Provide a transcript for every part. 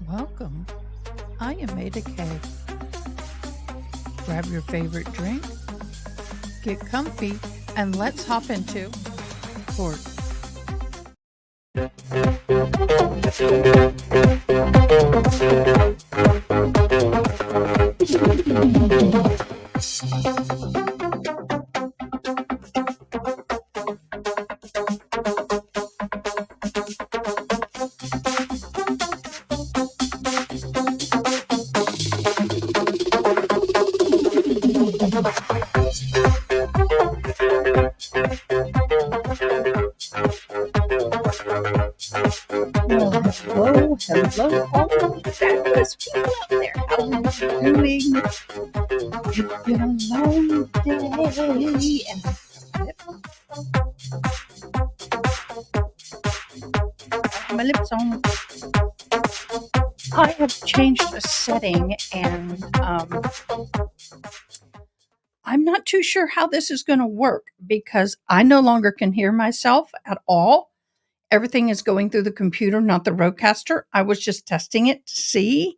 Welcome. I am AdaKay. Grab your favorite drink, get comfy, and let's hop into Court. Hello, all fabulous people out there. How are you doing? It's been a long day, and my lips on. I have changed a setting, and I'm not too sure how this is going to work because I no longer can hear myself at all. Everything is going through the computer, not the Rodecaster. I was just testing it to see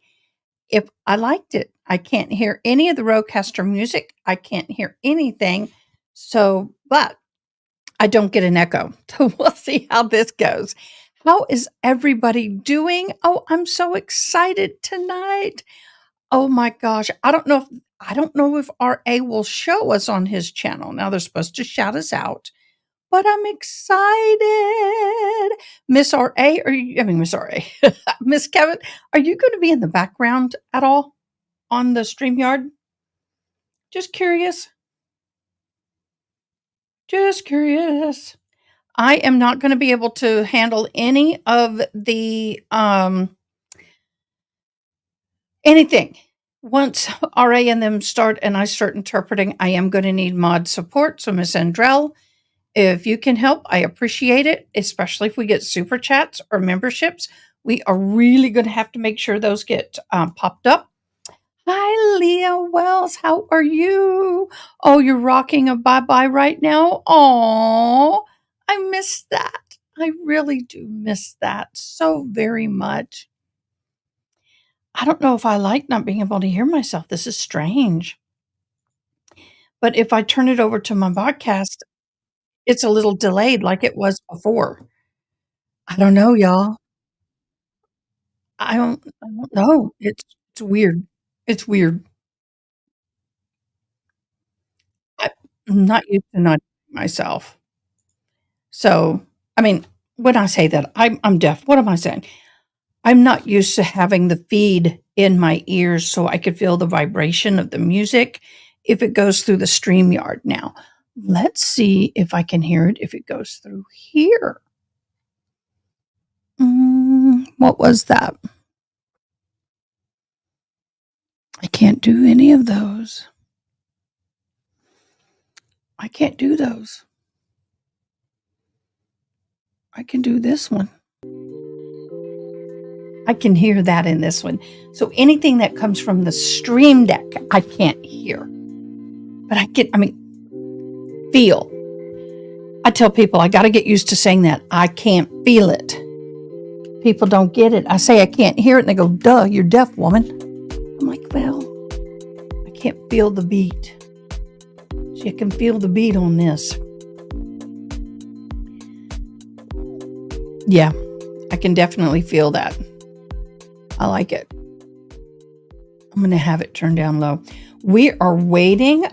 if I liked it. I can't hear any of the Rodecaster music. I can't hear anything. So, but I don't get an echo. So we'll see how this goes. How is everybody doing? Oh, I'm so excited tonight. Oh my gosh. I don't know if RA will show us on his channel. Now they're supposed to shout us out. But I'm excited. Miss RA, Miss RA, Miss Kevin, are you going to be in the background at all on the StreamYard? Just curious. Just curious. I am not going to be able to handle any of the anything. Once RA and them start and I start interpreting, I am going to need mod support. So Miss Andrell, if you can help, I appreciate it, especially if we get super chats or memberships. We are really going to have to make sure those get popped up. Hi, Leah Wells. How are you? Oh, you're rocking a bye-bye right now? Oh, I miss that. I really do miss that so very much. I don't know if I like not being able to hear myself. This is strange. But if I turn it over to my podcast, it's a little delayed like it was before. I don't know, y'all. I don't know. It's weird. It's weird. I'm not used to not myself. So, I mean, when I say that, I'm deaf. What am I saying? I'm not used to having the feed in my ears so I could feel the vibration of the music if it goes through the StreamYard now. Let's see if I can hear it if it goes through here. What was that? I can't do any of those. I can't do those. I can do this one. I can hear that in this one. So anything that comes from the Stream Deck, I can't hear. But feel. I tell people I got to get used to saying that. I can't feel it. People don't get it. I say I can't hear it and they go, duh, you're deaf, woman. I'm like, well, I can't feel the beat. So you can feel the beat on this. Yeah, I can definitely feel that. I like it. I'm going to have it turned down low. We are waiting.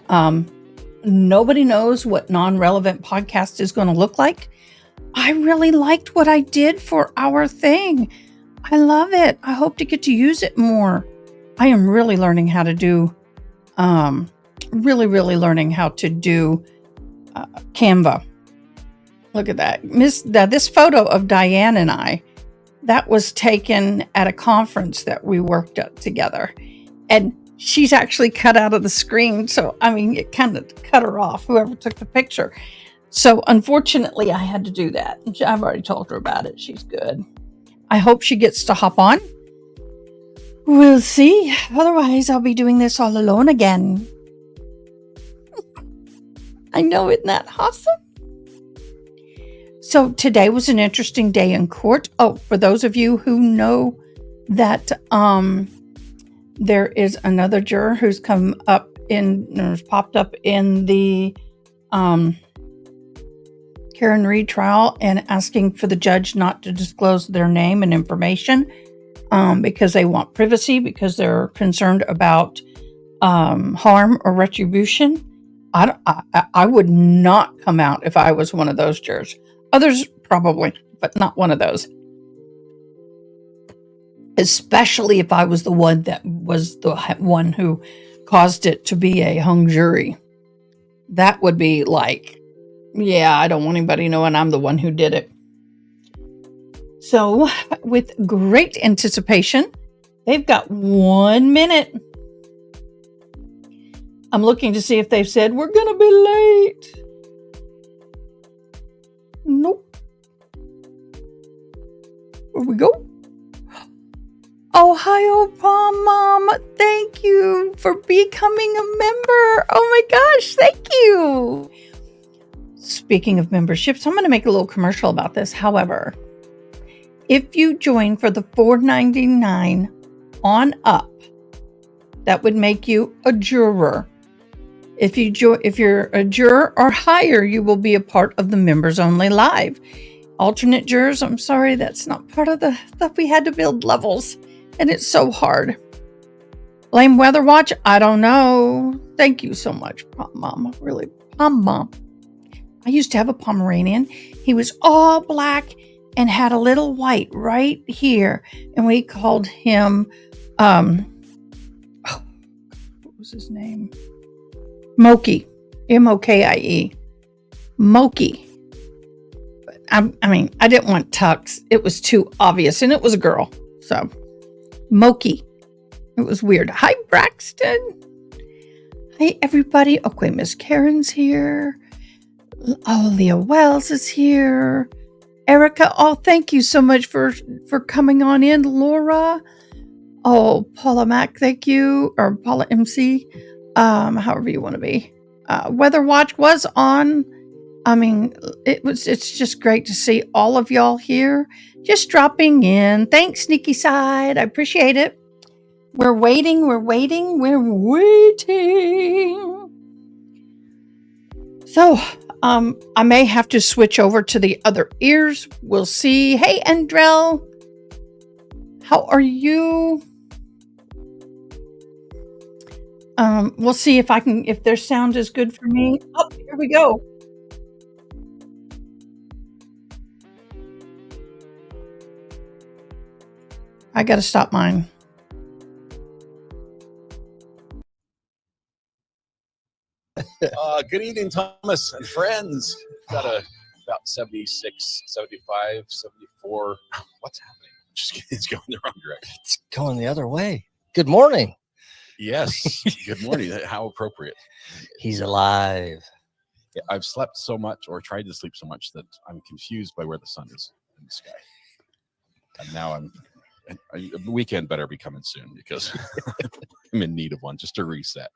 Nobody knows what non-relevant podcast is going to look like. I really liked what I did for our thing. I love it. I hope to get to use it more. I am really learning how to do, really learning how to do Canva. Look at that. This photo of Dianne and I, that was taken at a conference that we worked at together. And she's actually cut out of the screen. So, I mean, it kind of cut her off, whoever took the picture. So, unfortunately, I had to do that. I've already told her about it. She's good. I hope she gets to hop on. We'll see. Otherwise, I'll be doing this all alone again. I know, isn't that awesome? So today was an interesting day in court. Oh, for those of you who know that there is another juror who's popped up in the Karen Reed trial and asking for the judge not to disclose their name and information because they want privacy, because they're concerned about harm or retribution. I would not come out if I was one of those jurors. Others probably, but not one of those. Especially if I was the one that was the one who caused it to be a hung jury. That would be like, yeah, I don't want anybody knowing I'm the one who did it. So, with great anticipation, they've got 1 minute. I'm looking to see if they've said, we're going to be late. Nope. Here we go. Ohio Pom Mom, thank you for becoming a member. Oh my gosh, thank you. Speaking of memberships, I'm going to make a little commercial about this. However, if you join for the $4.99 on up, that would make you a juror. If you're a juror or higher, you will be a part of the Members Only Live. Alternate jurors, I'm sorry, that's not part of the stuff. We had to build levels, and it's so hard. Blame Weather Watch? I don't know. Thank you so much, Pom Mom. Really, Pom Mom. I used to have a Pomeranian. He was all black and had a little white right here, and we called him, what was his name? Mokie, Mokie, Mokie. But I mean, I didn't want Tux. It was too obvious, and it was a girl. So, Mokie. It was weird. Hi, Braxton. Hi, everybody. Okay, Miss Karen's here. Oh, Leah Wells is here. Erica, oh, thank you so much for coming on in. Laura. Oh, Paula Mac, thank you. Or Paula MC. However you want to be. Weather Watch was on. I mean, it's just great to see all of y'all here. Just dropping in. Thanks, Sneaky Side. I appreciate it. We're waiting. So, I may have to switch over to the other ears. We'll see. Hey, Andrell. How are you? We'll see if their sound is good for me. Oh, here we go. I got to stop mine. Good evening, Thomas and friends. Got about 76, 75, 74. What's happening? It's going the wrong direction. It's going the other way. Good morning. Yes. Good morning. How appropriate. He's alive. Yeah, I've slept so much, or tried to sleep so much, that I'm confused by where the sun is in the sky. And now the weekend better be coming soon, because I'm in need of one just to reset.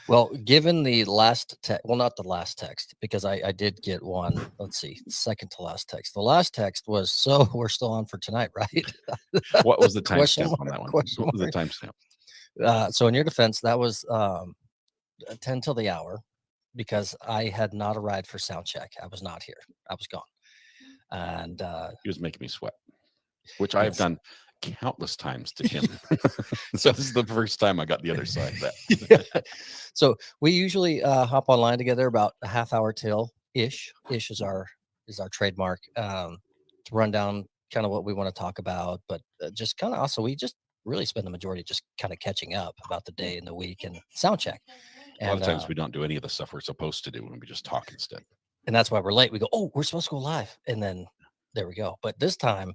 Well, given the last text, well, not the last text, because I did get one. Let's see, second to last text. The last text was, so we're still on for tonight, right? What was the timestamp on that one? What was the timestamp? So in your defense, that was 10 till the hour, because I had not arrived for sound check. I was not here. I was gone. And he was making me sweat, which I have done countless times to him. So this is the first time I got the other side of that. Yeah. So we usually hop online together about a half hour till ish. Ish is our is our trademark. To run down kind of what we want to talk about, but just kind of also we just really spend the majority just kind of catching up about the day and the week and sound check. A lot And of times we don't do any of the stuff we're supposed to do when we just talk instead. and that's why we're late. We go, oh, we're supposed to go live, and then there we go. But this time,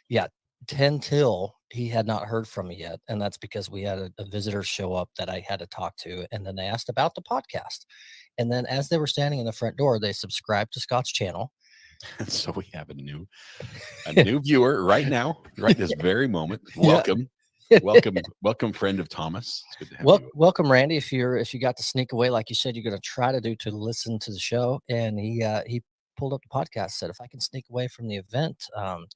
yeah, 10 till he had not heard from me yet, and that's because we had a visitor show up that I had to talk to, and then they asked about the podcast, and then as they were standing in the front door, they subscribed to Scott's channel. And so we have a new viewer right now, right this very moment. Yeah. Welcome, friend of Thomas. It's good to have you. Welcome, Randy. If you got to sneak away, like you said, you're going to try to listen to the show, and he pulled up the podcast, said if I can sneak away from the event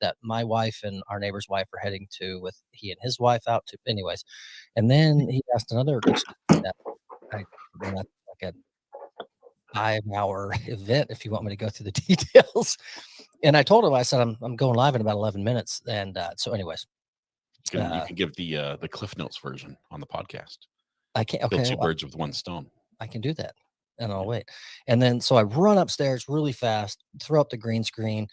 that my wife and our neighbor's wife are heading to, with he and his wife out to, anyways, and then he asked another question that that's like a 5-hour event if you want me to go through the details. And I told him, I said I'm going live in about 11 minutes, and so anyways. You can give the Cliff Notes version on the podcast. I can't. Kill Okay, two birds with one stone. I can do that, and I'll wait. And then so I run upstairs really fast, throw up the green screen,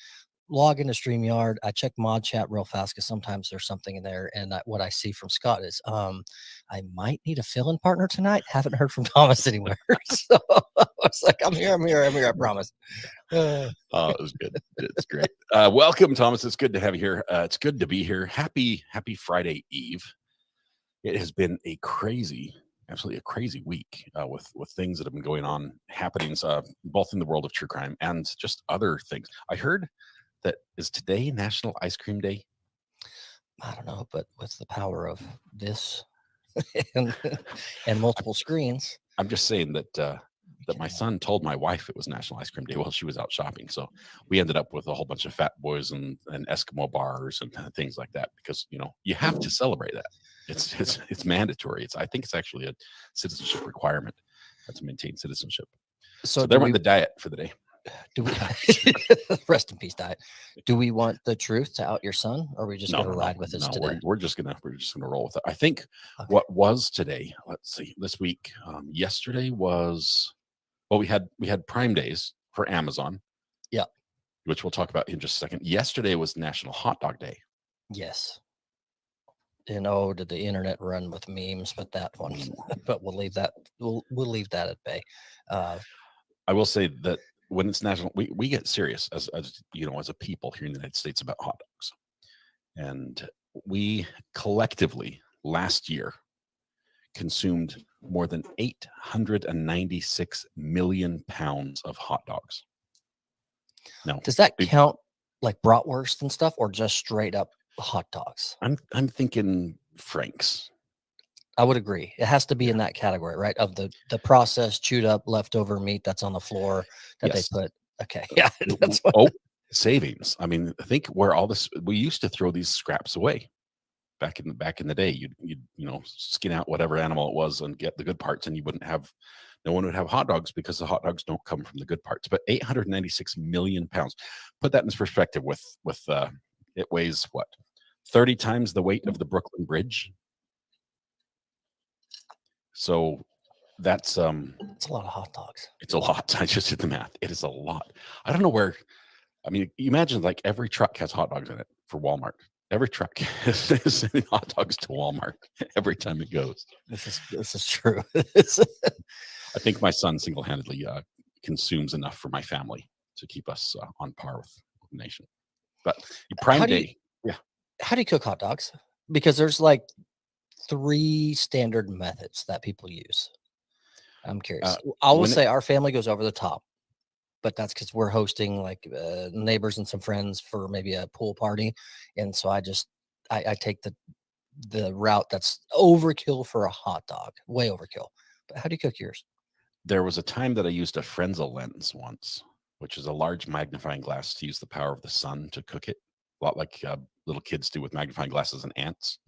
log into StreamYard. I check mod chat real fast because sometimes there's something in there. And what I see from Scott is, I might need a fill-in partner tonight. Haven't heard from Thomas anywhere. So I was like, I'm here. I promise. Oh, it was good. It's great. Welcome, Thomas. It's good to have you here. It's good to be here. Happy Friday Eve. It has been absolutely a crazy week with things that have been going on, happenings both in the world of true crime and just other things. I heard that is today National Ice Cream Day. I don't know, but with the power of this and multiple screens, I'm just saying that my son told my wife it was National Ice Cream Day while she was out shopping. So we ended up with a whole bunch of Fat Boys and Eskimo bars and things like that because you have to celebrate that. It's mandatory. I think it's actually a citizenship requirement to maintain citizenship. So they're on the diet for the day. Do we rest in peace, diet? Do we want the truth to out your son, or are we just going to ride with this today? We're just gonna roll with it. I think what was today. Let's see. This week, yesterday was. Well, we had Prime Days for Amazon. Yeah, which we'll talk about in just a second. Yesterday was National Hot Dog Day. Yes. And did the internet run with memes with that one? But we'll leave that. We'll leave that at bay. I will say that when it's national, we get serious as a people here in the United States about hot dogs, and we collectively last year consumed more than 896 million pounds of hot dogs. Now, does that count like bratwurst and stuff, or just straight up hot dogs? I'm thinking Frank's. I would agree. It has to be in that category, right? Of the processed, chewed up, leftover meat that's on the floor that they put. Okay, yeah, that's what. Savings. I mean, I think where all this, we used to throw these scraps away back in the day. You'd skin out whatever animal it was and get the good parts, and no one would have hot dogs because the hot dogs don't come from the good parts. But 896 million pounds. Put that in perspective with it weighs what? 30 times the weight of the Brooklyn Bridge. So that's it's a lot of hot dogs. It's a lot. I just did the math. It is a lot. I don't know where. I mean, you imagine like every truck has hot dogs in it for Walmart. Every truck is sending hot dogs to Walmart every time it goes. This is true. I think my son single-handedly consumes enough for my family to keep us on par with the nation. But Prime Day, how do you cook hot dogs? Because there's like 3 standard methods that people use. I'm curious. I will say our family goes over the top, but that's because we're hosting like neighbors and some friends for maybe a pool party, and so I take the route that's overkill for a hot dog, way overkill. But how do you cook yours? There was a time that I used a Frenzel lens once, which is a large magnifying glass to use the power of the sun to cook it, a lot like little kids do with magnifying glasses and ants.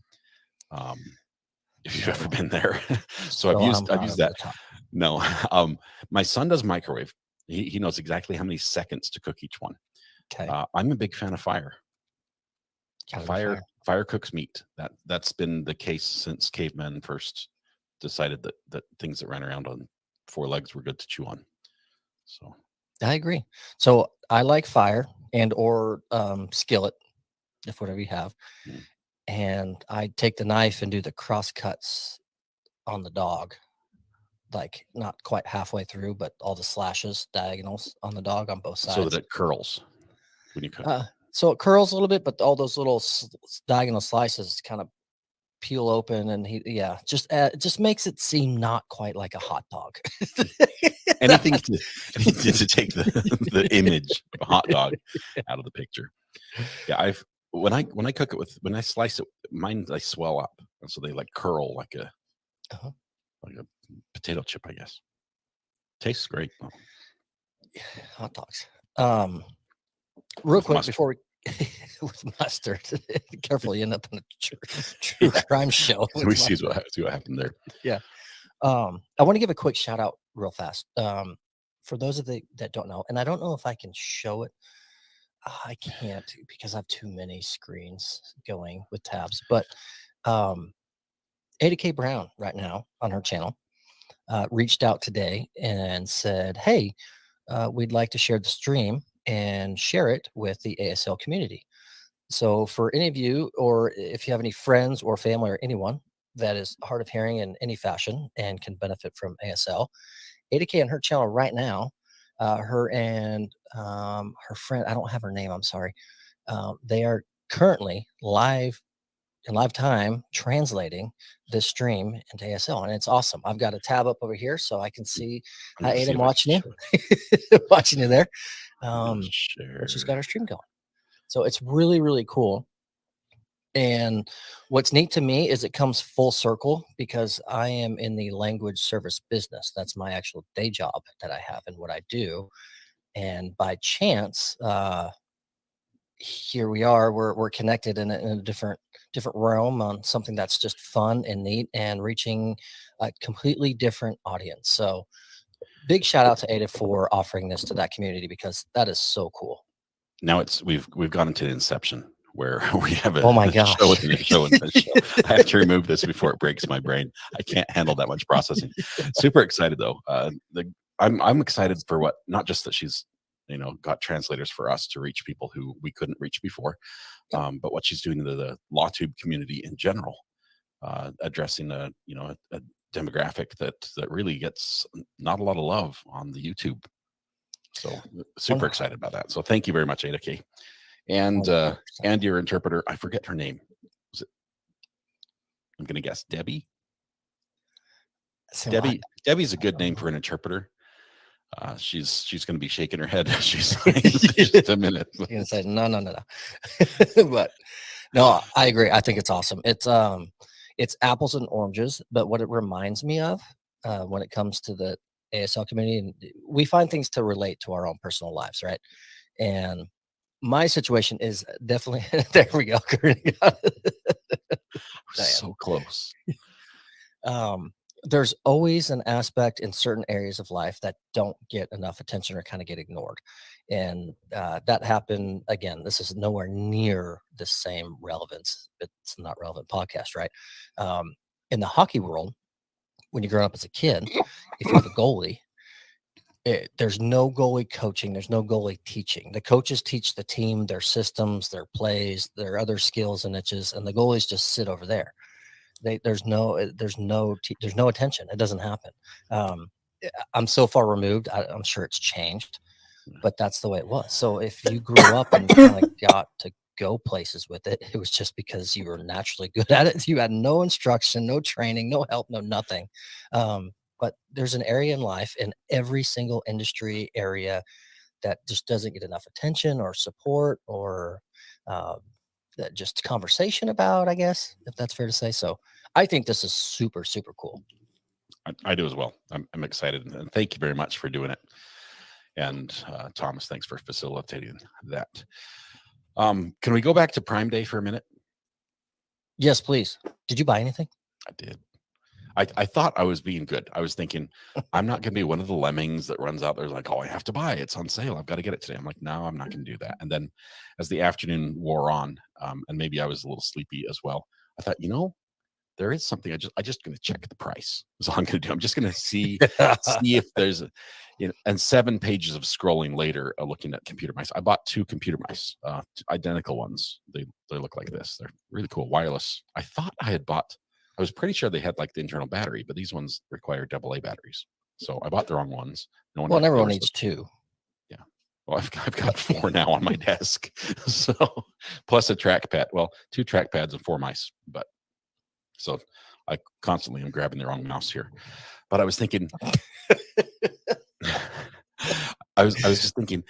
If you've ever been there. So I've used that. No, my son does microwave. He knows exactly how many seconds to cook each one. Okay. I'm a big fan of fire. Fire cooks meat. That's been the case since cavemen first decided that things that ran around on 4 legs were good to chew on. So I agree. So I like fire and or skillet, if whatever you have. Mm. And I take the knife and do the cross cuts on the dog, like not quite halfway through, but all the slashes, diagonals on the dog on both So that sides. it curls when you cook it. So it curls a little bit, but all those little diagonal slices kind of peel open, and it just makes it seem not quite like a hot dog. Anything to take the image of a hot dog out of the picture. Yeah, when I cook it when I slice it, mine they swell up, and so they like curl like a Uh-huh. like a potato chip, I guess. Tastes great though. Hot dogs. Real With quick mustard. before we with mustard, careful, you end up in a true crime show. We see what happened there. Yeah. I want to give a quick shout out real fast. For those of that don't know, and I don't know if I can show it. I can't because I have too many screens going with tabs. But AdaKay Brown right now on her channel reached out today and said, "Hey, we'd like to share the stream and share it with the ASL community. So for any of you, or if you have any friends or family or anyone that is hard of hearing in any fashion and can benefit from ASL, AdaKay on her channel right now, her and her friend, I don't have her name, I'm sorry. They are currently in live time translating this stream into ASL, and it's awesome. I've got a tab up over here so I can see. I'm Hi, gonna see Ada, I'm if I can watching show you, it. watching you there. I'm gonna And she's got share. her stream going. So it's really, really cool. And what's neat to me is it comes full circle because I am in the language service business. That's my actual day job that I have and what I do. And by chance, here we are. We're connected in a different realm on something that's just fun and neat and reaching a completely different audience. So big shout out to Ada for offering this to that community because that is so cool. Now we've gone into Inception where we have Oh my a gosh. show within a show within a show. I have to remove this before it breaks my brain. I can't handle that much processing. Super excited though. I'm excited for what, not just that she's got translators for us to reach people who we couldn't reach before, but what she's doing to the LawTube community in general, addressing a demographic that really gets not a lot of love on the YouTube. So super excited about that. So thank you very much, AdaKay. And your interpreter, I forget her name. I'm gonna guess Debbie. So Debbie's a good name for an interpreter. She's gonna be shaking her head. She's like, just a minute. You're gonna say no. But no, I agree. I think it's awesome. It's apples and oranges, but what it reminds me of when it comes to the ASL community, and we find things to relate to our own personal lives, right? And my situation is definitely there we go. So close. There's always an aspect in certain areas of life that don't get enough attention or kind of get ignored. And that happened again. This is nowhere near the same relevance. It's not relevant podcast, right? In the hockey world, when you're growing up as a kid, if you're the goalie, there's no goalie coaching. There's no goalie teaching. The coaches teach the team their systems, their plays, their other skills and niches, and the goalies just sit over there. There's no attention. It doesn't happen. I'm so far removed. I'm sure it's changed, but that's the way it was. So if you grew up and kind of got to go places with it, it was just because you were naturally good at it. You had no instruction, no training, no help, no nothing. But there's an area in life in every single industry area that just doesn't get enough attention or support or that just conversation about, I guess, if that's fair to say. So I think this is super, super cool. I do as well. I'm excited, and thank you very much for doing it. And Thomas, thanks for facilitating that. Can we go back to Prime Day for a minute? Yes, please. Did you buy anything? I did. I thought I was being good. I was thinking, I'm not going to be one of the lemmings that runs out there like, oh, I have to buy it. It's on sale. I've got to get it today. I'm like, no, I'm not going to do that. And then as the afternoon wore on, and maybe I was a little sleepy as well, I thought, there is something. I just going to check the price. That's all I'm going to do. I'm just going to see if there's And 7 pages of scrolling later, looking at computer mice. I bought 2 computer mice, identical ones. They look like this. They're really cool, wireless. I thought I was pretty sure they had like the internal battery, but these ones require AA batteries. So I bought the wrong ones. Well, everyone needs 2. Yeah. Well, I've got 4 now on my desk. So plus a trackpad. Well, 2 trackpads and 4 mice. But so I constantly am grabbing the wrong mouse here. But I was thinking, I was just thinking,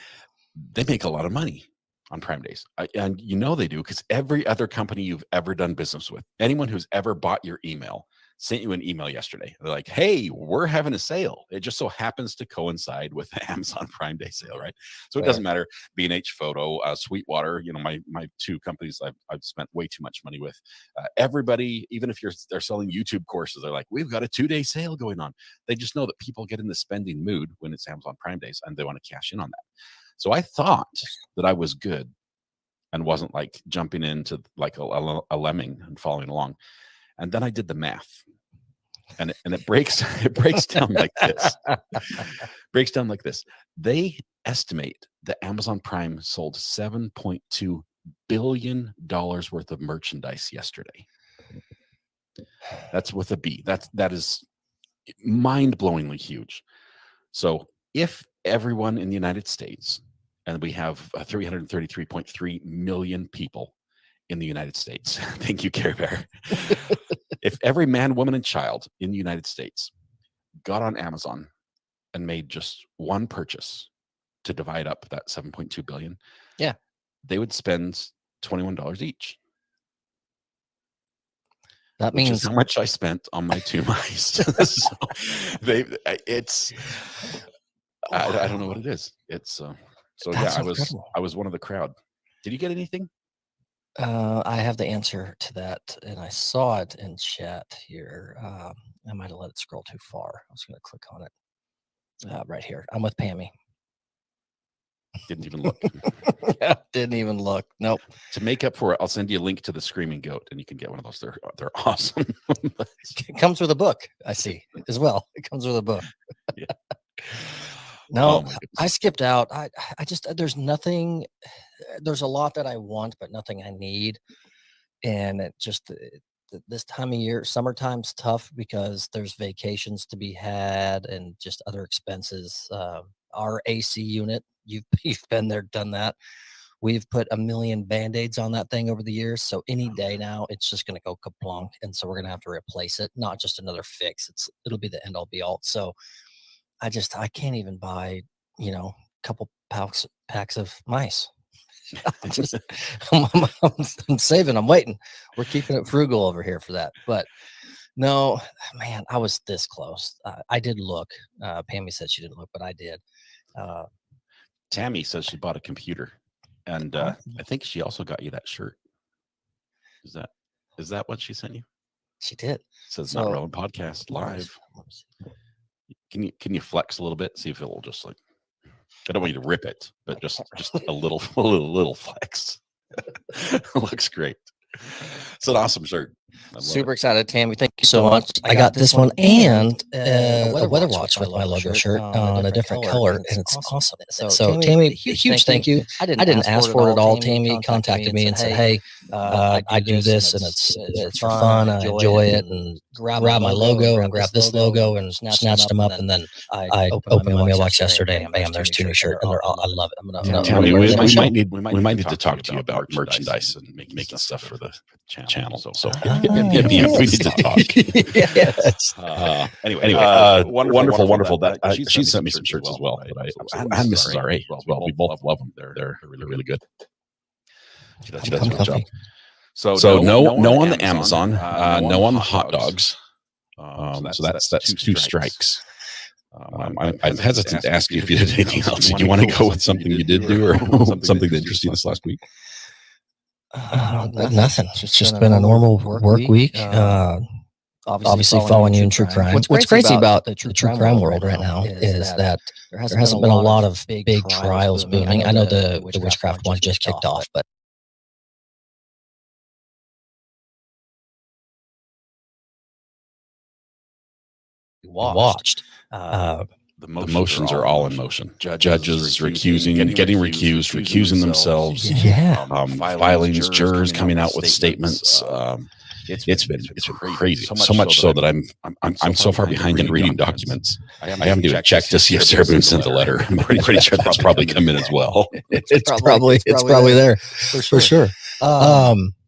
they make a lot of money on Prime Days, and they do, because every other company you've ever done business with, anyone who's ever bought your email, sent you an email yesterday. They're like, "Hey, we're having a sale." It just so happens to coincide with the Amazon Prime Day sale, right? So it doesn't matter. B&H Photo, Sweetwater, my 2 companies I've spent way too much money with. Everybody, even if they're selling YouTube courses, they're like, "We've got a 2-day sale going on." They just know that people get in the spending mood when it's Amazon Prime Days, and they want to cash in on that. So I thought that I was good and wasn't like jumping into like a lemming and following along. And then I did the math, and it breaks down like this. Breaks down like this. They estimate that Amazon Prime sold $7.2 billion worth of merchandise yesterday. That's with a B. That is mind-blowingly huge. So if everyone in the United States, and we have 333.3 million people in the United States. Thank you, Care Bear. If every man, woman, and child in the United States got on Amazon and made just one purchase to divide up that 7.2 billion, they would spend $21 each. That which means is how much I spent on my 2 mice. So I don't know what it is. It's so That's yeah. incredible. I was one of the crowd. Did you get anything? I have the answer to that, and I saw it in chat here. I might have let it scroll too far. I was going to click on it right here. I'm with Pammy. Didn't even look. Yeah, didn't even look. Nope. To make up for it, I'll send you a link to the Screaming Goat, and you can get one of those. They're awesome. It comes with a book, I see, as well. It comes with a book. Yeah. No, Oh, I skipped out. I just there's nothing. There's a lot that I want, but nothing I need. And it just this time of year, summertime's tough because there's vacations to be had and just other expenses. Our AC unit, you've been there, done that. We've put a million band-aids on that thing over the years. So any day now, it's just going to go kaplunk. And so we're going to have to replace it, not just another fix. It'll be the end all be all. So I can't even buy, a couple packs of mice. I'm saving. I'm waiting. We're keeping it frugal over here for that. But no, man, I was this close. I did look. Pammy said she didn't look, but I did. Tammy says she bought a computer, and I think she also got you that shirt. Is that what she sent you? She did. It says Not Relevant Podcast Live. Can you flex a little bit? See if it will just like. I don't want you to rip it, but just a little flex. Looks great. It's an awesome shirt. Super excited, Tammy. Thank you so much. I got this one and a weather watch with my logo shirt on a different color, and it's awesome. So Tammy, huge thank you. I didn't ask for it at all. Tammy contacted me and said, "Hey, I do this, and it's for fun. I enjoy it, and grab my logo and grab this logo and snatched them up, and then I opened my mailbox yesterday, and bam, there's 2 new shirts, and I love it. Tammy, we might need to talk to you about merchandise and making stuff for the channel. So we need to talk. Yes. Anyway, wonderful. That she sent me some shirts as well. But and Mrs. RA as well. We both love them. They're really good. She does a good job. So no on the Amazon, no on the hot dogs. So that's 2 strikes. I'm hesitant to ask you if you did anything else. Do you want to go with something you did do, or something that interested you this last week? Nothing. It's just been a normal work week. Obviously following you in true crime. What's crazy about the true crime world right now is that there hasn't been a lot of big trials booming. I know the witchcraft one just kicked off, but watched. the motions are all in motion. Judges recusing, getting recused, recusing themselves. Yeah. Filings, jurors coming out with statements. It's been crazy. So much so that I'm so far behind in reading documents. I haven't even checked to see if Sarah Boone sent the letter. I'm pretty sure that's probably come in as well. It's probably there for sure.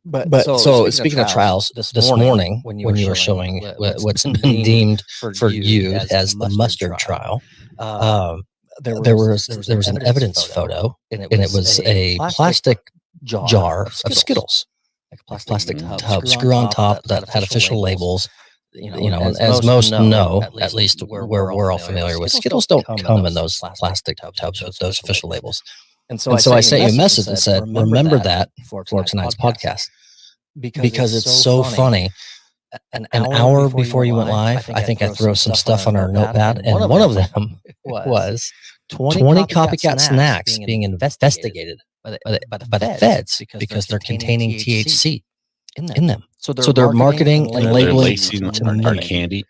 But so speaking of trials, this morning when you were showing what's been deemed for you as the mustard trial, there was an evidence photo, and it was a plastic jar of Skittles, like a plastic tub, screw on top that had official labels. You know, as most know, at least we're all familiar with, Skittles don't come in those plastic tubs with those official labels. And so I sent you a message and said, remember that for tonight's podcast. Because it's so funny. An hour before you went live, I think I threw some stuff on our notepad, and one of them was 20 copycat snacks being investigated by the feds because they're containing THC in them. So they're marketing and labeling our candy.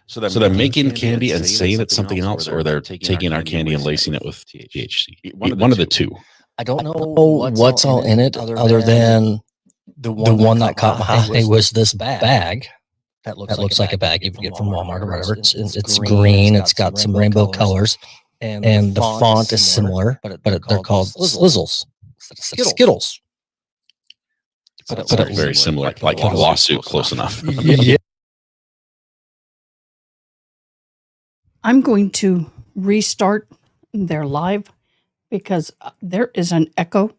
So they're making candy and saying it's something else, or they're taking our candy and lacing it with THC. One of the two. I don't know what's all in it other than the one that caught my eye was this bag that looks like a bag you can get from Walmart or whatever. It's green. It's got some rainbow colors, and the font is similar, but they're called Slizzles. Skittles. But it's very similar, like a lawsuit, close enough. Yeah. I'm going to restart their live because there is an echo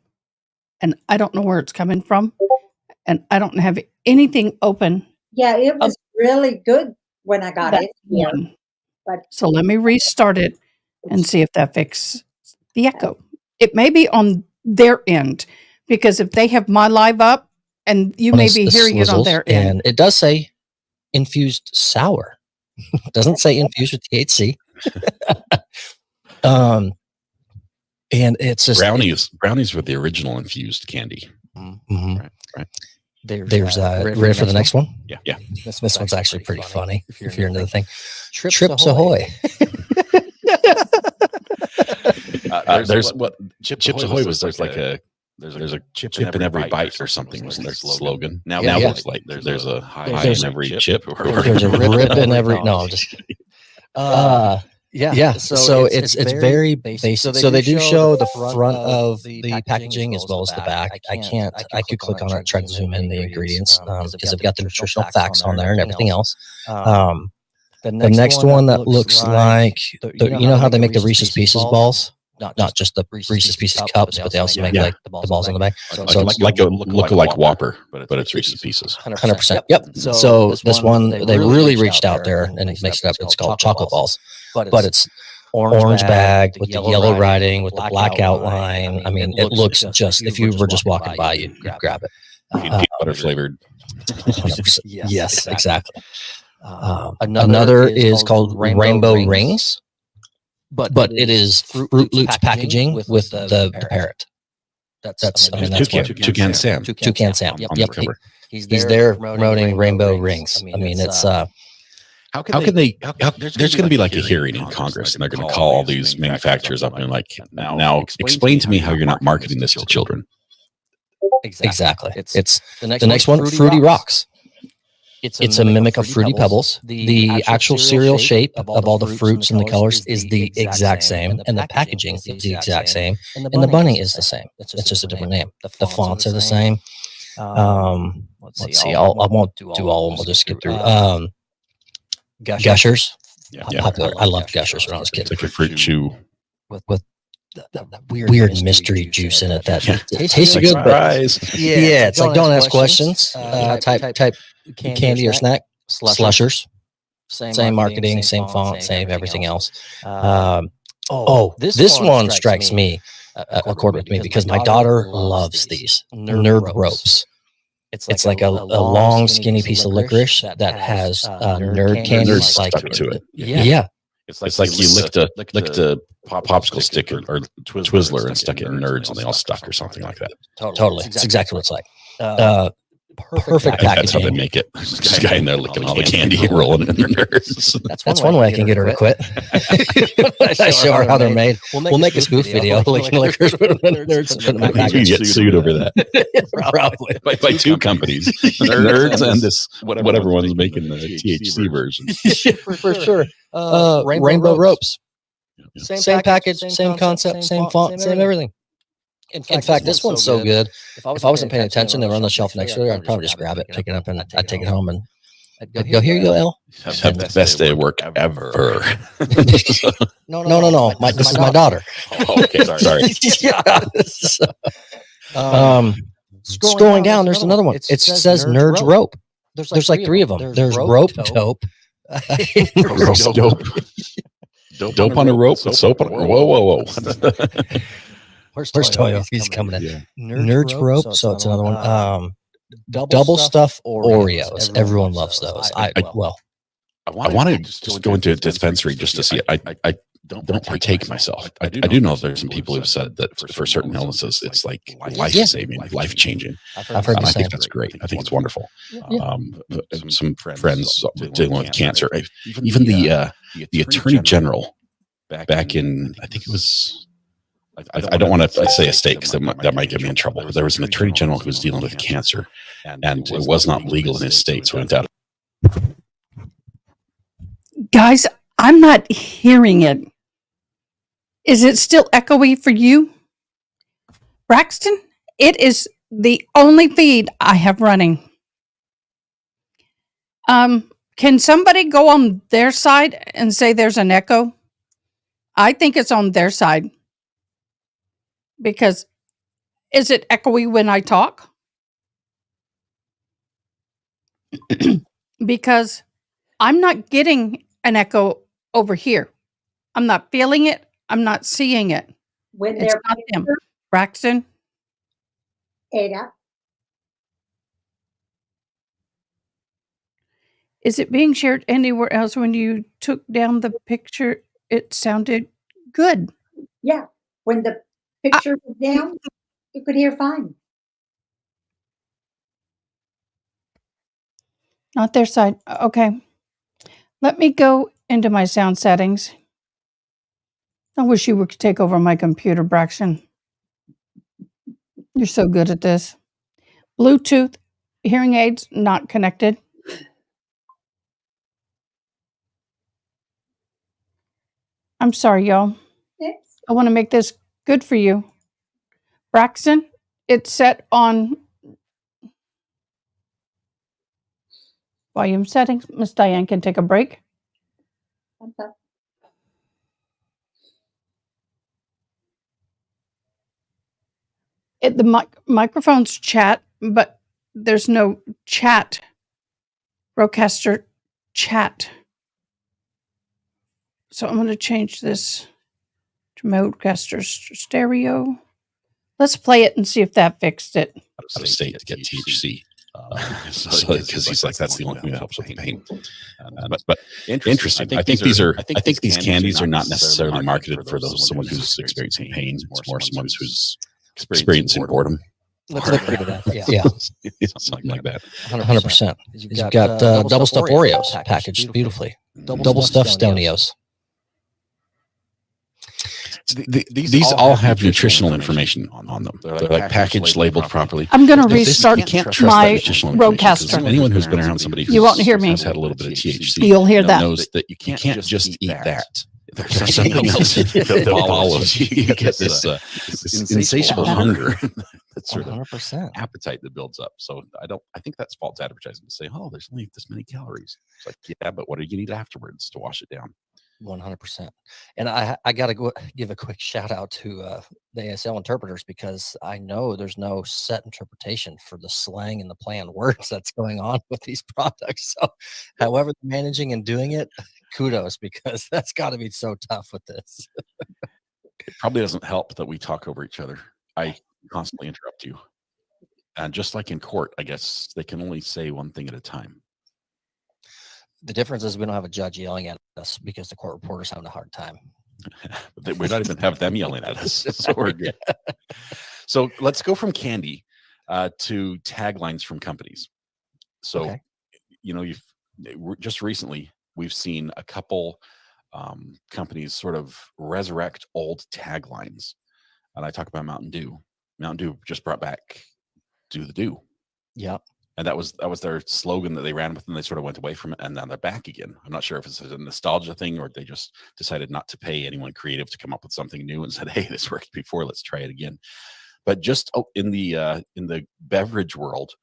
and I don't know where it's coming from, and I don't have anything open. Yeah, it was really good when I got it. Yeah. So let me restart it and see if that fixes the echo. It may be on their end, because if they have my live up and you may be hearing it on their end. And it does say infused sour. It doesn't say infused with THC. And it's just brownies were the original infused candy. Mm-hmm. Right. There's ready for the next one? Yeah. This one's actually pretty funny if you're into the thing. Trips Ahoy. There's what Chips Ahoy was. There's a chip in every bite or something was their slogan. Now it's like there's a high in every chip. There's a rip in every. No, I'm just kidding. Yeah. So it's very basic. So they do show the front of the packaging as well as the back. I could click on it, try to zoom in the ingredients because they've got the nutritional facts on there and everything else. The next one that looks like, you know how they make the Reese's Pieces balls? Not just the Reese's Pieces cups, but they also make like the balls on the back. So it's like a look-alike Whopper, but it's Reese's Pieces. 100%. Yep. So this one, they really reached out there and mixed it up. It's called chocolate balls, but it's orange bag with the yellow writing with the black outline. I mean, it looks just, if you were just walking by, you'd grab it. Peanut butter flavored. 100%. Yes, exactly. Another is called Rainbow Rings. But it is Fruit Loops packaging with the parrot. That's Toucan Sam. Toucan Sam. Yep. He's there promoting Rainbow Rings. I mean, it's how can they? There's going to be like a hearing in Congress, and they're going to call all these manufacturers up and like, now explain to me how you're not marketing this to children. Exactly. It's the next one, Fruity Rocks. It's a mimic of Fruity Pebbles. The actual cereal shape of all the fruits and the colors is the exact same, and the packaging is the exact same, and the bunny is the same. It's just a different name. The fonts are the same. Let's see. I won't do all of them. We'll just skip through. Gushers. Yeah. Popular. I loved Gushers when I was a kid. It's like a fruit chew with the weird mystery juice in it that tastes good. Yeah, it's like don't ask questions. Type candy or snack. Slushers. Same marketing, same font, same everything else. This one strikes me a chord with me because my daughter loves these nerd ropes. It's like a long, skinny piece of licorice that has nerd candy stuck to it. Yeah. It's like you licked a popsicle stick or Twizzler and stuck it in Nerds and they all stuck or something like that. Totally. It's exactly what it's like. Perfect That's how they packaging. make it. There's this guy in there licking all the candy and rolling it in the nerds. That's one way I can get her to quit. I show her how they're made. We'll make a spoof video licking liquors, put them in nerds, and put them in You package. get sued over that Probably. by two companies, nerds and this whatever one's making the THC version. For sure. Rainbow ropes. Same package, same concept, same font, same everything. In fact, this one's so good. If I wasn't paying attention, they were on the shelf next to it. I'd probably just grab it, pick it up, and I'd take it home and I'd go, here you go, El. Have the best day of work ever. No. This is my daughter. Oh, okay, sorry. Scrolling down, there's another one. It says Nerds Rope. There's like 3 of them. There's Rope Dope. Dope on a rope with soap on a whoa. Where's Toyo? He's coming in. Yeah. Nerds Rope. So it's another one. Double stuff Oreos. Everyone loves those. I want to just go into a dispensary just to see it. I don't partake myself. I do know there's some people who've said that for certain illnesses, it's like life-saving, life-changing. I've heard the I same. think that's great. I think it's wonderful. Yeah. Some friends dealing with cancer. Even the Attorney General back in, I think it was, I don't want to say a state because that might get me in trouble. But there was an Attorney General who was dealing with cancer, and it was not legal in his state, so it went out. Guys, I'm not hearing it. Is it still echoey for you? Braxton, it is the only feed I have running. Can somebody go on their side and say there's an echo? I think it's on their side. Because is it echoey when I talk? Because I'm not getting an echo over here. I'm not feeling it. I'm not seeing it. When It's they're not them. Braxton, Ada, is it being shared anywhere else? When you took down the picture, it sounded good. yeah, when the picture was down, you could hear fine. Not their side. Okay. Let me go into my sound settings. I wish you would take over my computer, Braxton. You're so good at this. Bluetooth, hearing aids not connected. I'm sorry, y'all. Yes. I want to make this good for you. Braxton, it's set on volume settings. Miss Diane can take a break. Okay. The microphone's chat, but there's no chat. Broadcaster chat. So I'm going to change this to Modecaster stereo. Let's play it and see if that fixed it. Out of state to get THC. Because he's like, that's the only thing that helps with the pain. But interesting. I think these candies are not necessarily marketed for someone who's experiencing pain. It's more someone who's experiencing boredom. Let's look into that. Yeah. Something like that. 100%. You've got double stuffed Oreos packaged beautifully. Double stuffed Stonios. These all have nutritional information on them. They're like packaged, labeled properly. I'm going to restart You can't trust that my nutritional information, 'cause Rodecaster. anyone who's been around somebody You won't hear me. who's had a little bit of THC You'll hear that. knows that you can't just eat that. There's something else that follows. You get this insatiable hunger, that sort of 100%. appetite that builds up. So I think that's false advertising to say, oh, there's only this many calories. It's like, yeah, but what do you need afterwards to wash it down? 100%. And I got to give a quick shout out to the ASL interpreters, because I know there's no set interpretation for the slang and the play on words that's going on with these products. So however they're managing and doing it, kudos, because that's got to be so tough with this. It probably doesn't help that we talk over each other. I constantly interrupt you. And just like in court, I guess they can only say one thing at a time. The difference is we don't have a judge yelling at us because the court reporter's having a hard time. We don't even have them yelling at us. So we're good. So let's go from candy to taglines from companies. So, Okay. just recently we've seen a couple companies sort of resurrect old taglines, and I talk about Mountain Dew. Mountain Dew just brought back "Do the Do," Yep. and that was their slogan that they ran with, and they sort of went away from it, and now they're back again. I'm not sure if it's a nostalgia thing or they just decided not to pay anyone creative to come up with something new and said, "Hey, this worked before. Let's try it again." But just in the beverage world,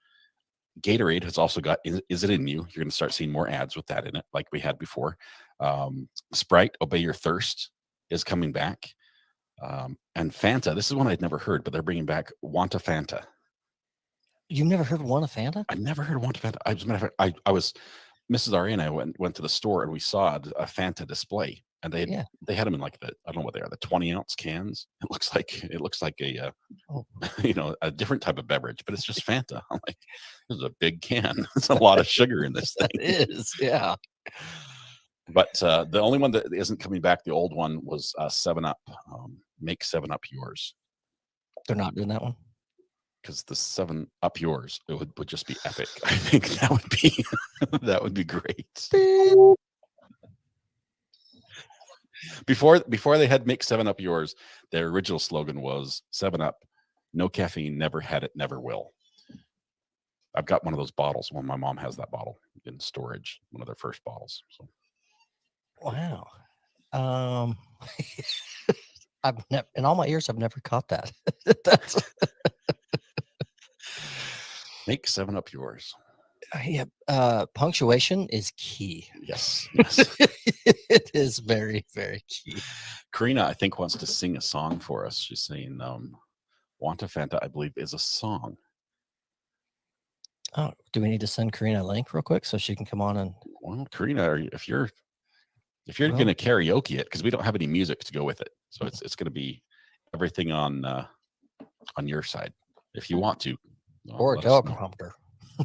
Gatorade has also got "Is it in you?" You're going to start seeing more ads with that in it, like we had before. Sprite, "Obey Your Thirst," is coming back, and Fanta. This is one I'd never heard, but they're bringing back "Want a Fanta." You've never heard one of Fanta? I never heard of "Want a Fanta." As a matter of fact, I was Mrs. Ari and I went to the store and we saw a Fanta display, and they had them in like I don't know what they are, the 20-ounce cans. It looks like a Oh. a different type of beverage, but it's just Fanta. I'm like, this is a big can. There's a lot of sugar in this thing. It is, yeah. But the only one that isn't coming back, the old one, was 7-Up. Make 7-Up yours. They're not doing that one? Because the 7-Up yours, it would just be epic. I think that would be great. Before they had "Make 7-Up yours," their original slogan was 7-Up, no caffeine, never had it, never will. I've got one of those bottles. Well, my mom has that bottle in storage, one of their first bottles. So. Wow. In all my years, I've never caught that. That's Make 7-Up yours. Yeah. Punctuation is key. Yes. It is very, very key. Karina, I think, wants to sing a song for us. She's saying, "Want a Fanta," I believe, is a song. Oh, do we need to send Karina a link real quick so she can come on and? Well, Karina, if you're going to karaoke it, because we don't have any music to go with it, so it's going to be everything on your side. If you want to, Or a teleprompter.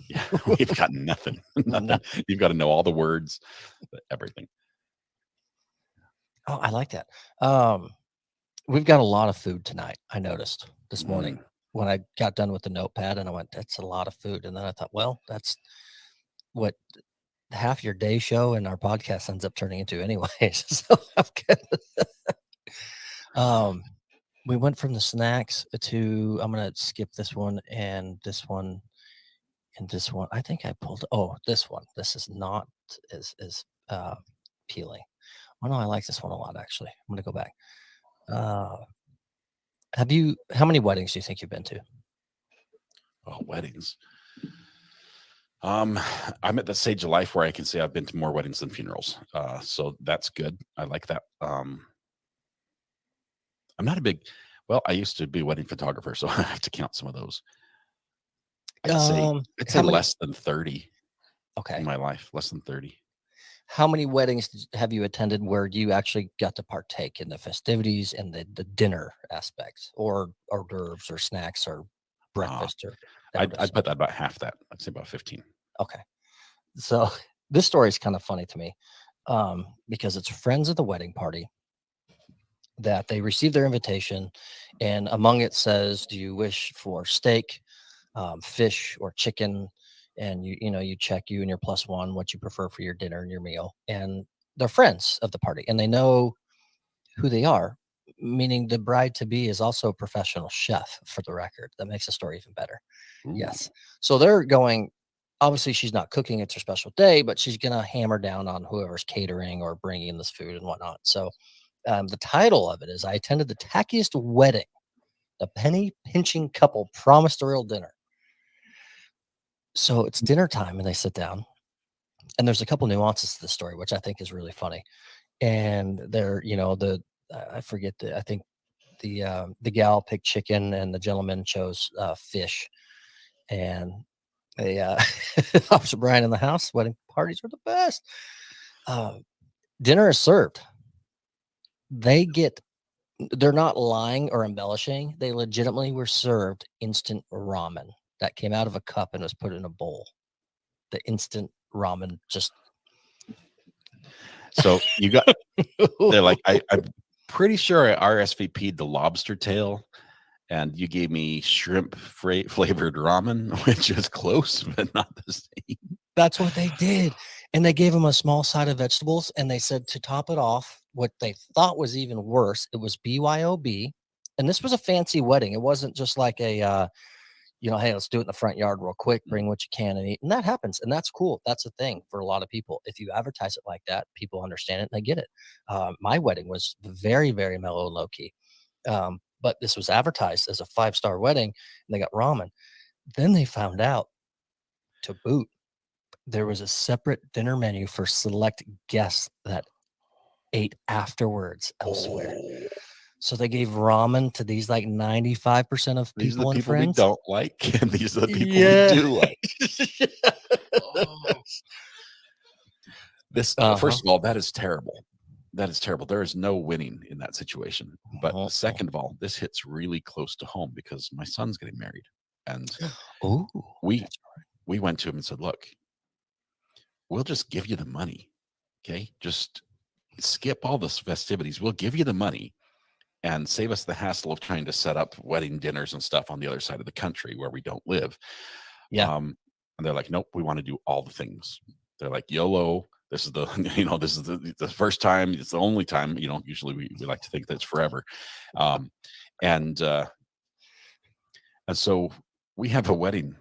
Yeah, we've got nothing. Nothing. You've got to know all the words, everything. Oh, I like that. We've got a lot of food tonight. I noticed this morning when I got done with the notepad, and I went, "That's a lot of food." And then I thought, well, that's what half your day show and our podcast ends up turning into anyways. So we went from the snacks to, I'm going to skip this one and this one and this one. I think I pulled, this one. This is not as appealing. Oh no, I like this one a lot, actually. I'm going to go back. How many weddings do you think you've been to? Oh, weddings. I'm at the stage of life where I can say I've been to more weddings than funerals. So that's good. I like that. I'm not a big, I used to be a wedding photographer, so I have to count some of those. I'd say less than 30. Okay. In my life, less than 30. How many weddings have you attended where you actually got to partake in the festivities and the dinner aspects, or hors d'oeuvres or snacks or breakfast? I'd put that about half that. I'd say about 15. Okay. So this story is kind of funny to me because it's friends at the wedding party that they received their invitation, and among it says, "Do you wish for steak, fish, or chicken?" And you check, you and your plus one, what you prefer for your dinner and your meal. And they're friends of the party, and they know who they are, meaning the bride to be is also a professional chef, for the record. That makes the story even better. Ooh. Yes. So they're going, obviously she's not cooking, it's her special day, but she's going to hammer down on whoever's catering or bringing this food and whatnot. So the title of it is, "I attended the tackiest wedding. The penny pinching couple promised a real dinner." So it's dinner time and they sit down, and there's a couple nuances to the story, which I think is really funny. And they're, I forget I think the gal picked chicken and the gentleman chose fish. And they, Officer Brian in the house, wedding parties are the best. Dinner is served. They're not lying or embellishing. They legitimately were served instant ramen that came out of a cup and was put in a bowl. The instant ramen just. So you got, they're like, I'm pretty sure I RSVP'd the lobster tail and you gave me shrimp flavored ramen, which is close but not the same. That's what they did. And they gave him a small side of vegetables, and they said to top it off, what they thought was even worse, it was BYOB. And this was a fancy wedding. It wasn't just like a hey, let's do it in the front yard real quick, bring what you can and eat. And that happens. And that's cool. That's a thing for a lot of people. If you advertise it like that, people understand it and they get it. My wedding was very, very mellow and low key. But this was advertised as a 5-star wedding, and they got ramen. Then they found out, to boot, there was a separate dinner menu for select guests that ate afterwards elsewhere. So they gave ramen to these like 95% of These are the people and people we friends. don't like, and these are the people we do like. This first of all, that is terrible. That is terrible. There is no winning in that situation. But second of all, this hits really close to home because my son's getting married, and we went to him and said, "Look, we'll just give you the money, okay? Just skip all the festivities. We'll give you the money and save us the hassle of trying to set up wedding dinners and stuff on the other side of the country where we don't live." Yeah. And they're like, "Nope, we want to do all the things." They're like, "YOLO. This is the, this is the first time. It's the only time, usually we like to think that it's forever." And so we have a wedding.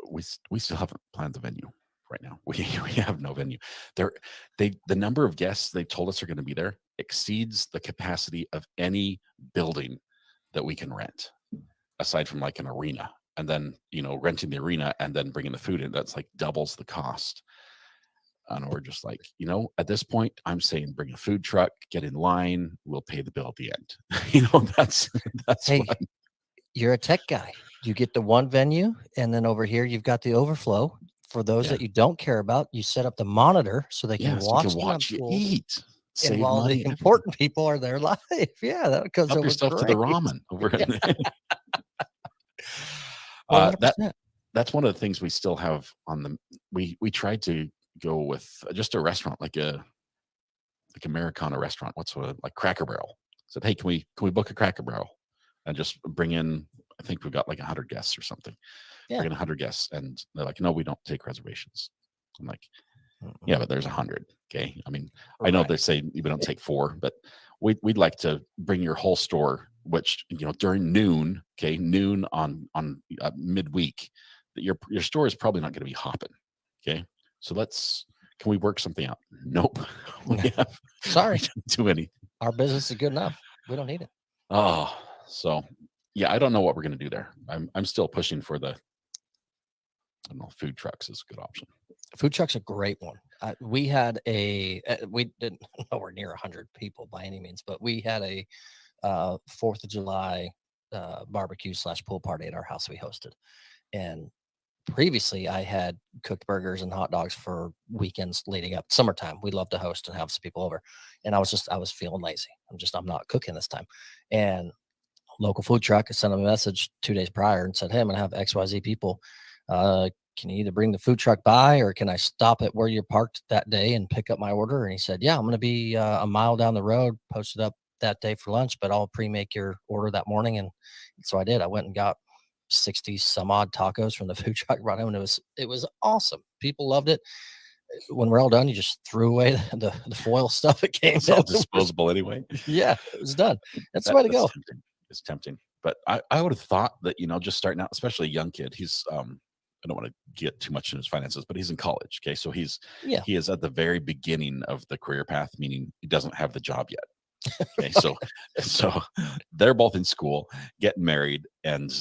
We still haven't planned the venue right now. We have no venue. The number of guests they told us are going to be there exceeds the capacity of any building that we can rent, aside from like an arena. And then, renting the arena and then bringing the food in, that's like doubles the cost. And we're just like, at this point, I'm saying bring a food truck, get in line, we'll pay the bill at the end. That's hey, you're a tech guy. You get the one venue, and then over here you've got the overflow. For those that you don't care about, you set up the monitor so they can watch you eat. And while the important people are there live, that goes help over yourself great. to the ramen over in that's one of the things we still have on the. We tried to go with just a restaurant like Americana restaurant. Like Cracker Barrel? Said, "Hey, can we book a Cracker Barrel and just bring in?" I think we've got like 100 guests or something. Bring in 100 guests, and they're like, "No, we don't take reservations." I'm like, "Yeah, but there's 100. Okay, I mean, I know they say we don't take 4, but we'd like to bring your whole store, which during noon, noon on midweek, that your store is probably not going to be hopping. Okay, so can we work something out?" Nope. Sorry, we didn't do anything. Our business is good enough. We don't need it. Oh, so yeah, I don't know what we're going to do there. I'm still pushing for the. I don't know. Food trucks is a good option. Food truck's a great one. We had we didn't nowhere near 100 people by any means, but we had a 4th of July barbecue / pool party at our house we hosted. And previously I had cooked burgers and hot dogs for weekends leading up summertime. We love to host and have some people over. And I was feeling lazy. I'm not cooking this time. And local food truck, I sent them a message 2 days prior and said, "Hey, I'm going to have XYZ people. Can you either bring the food truck by or can I stop at where you're parked that day and pick up my order?" And he said, "Yeah, I'm going to be a mile down the road, posted up that day for lunch, but I'll pre-make your order that morning." And so I did. I went and got 60 some odd tacos from the food truck right home. And it was awesome. People loved it. When we're all done, you just threw away the foil stuff. It came It's all disposable anyway. Yeah, it was done. That's the way to go. It's tempting. But I would have thought that, just starting out, especially a young kid, he's I don't want to get too much in his finances, but he's in college. Okay. So he is at the very beginning of the career path, meaning he doesn't have the job yet. Okay. So they're both in school, getting married, and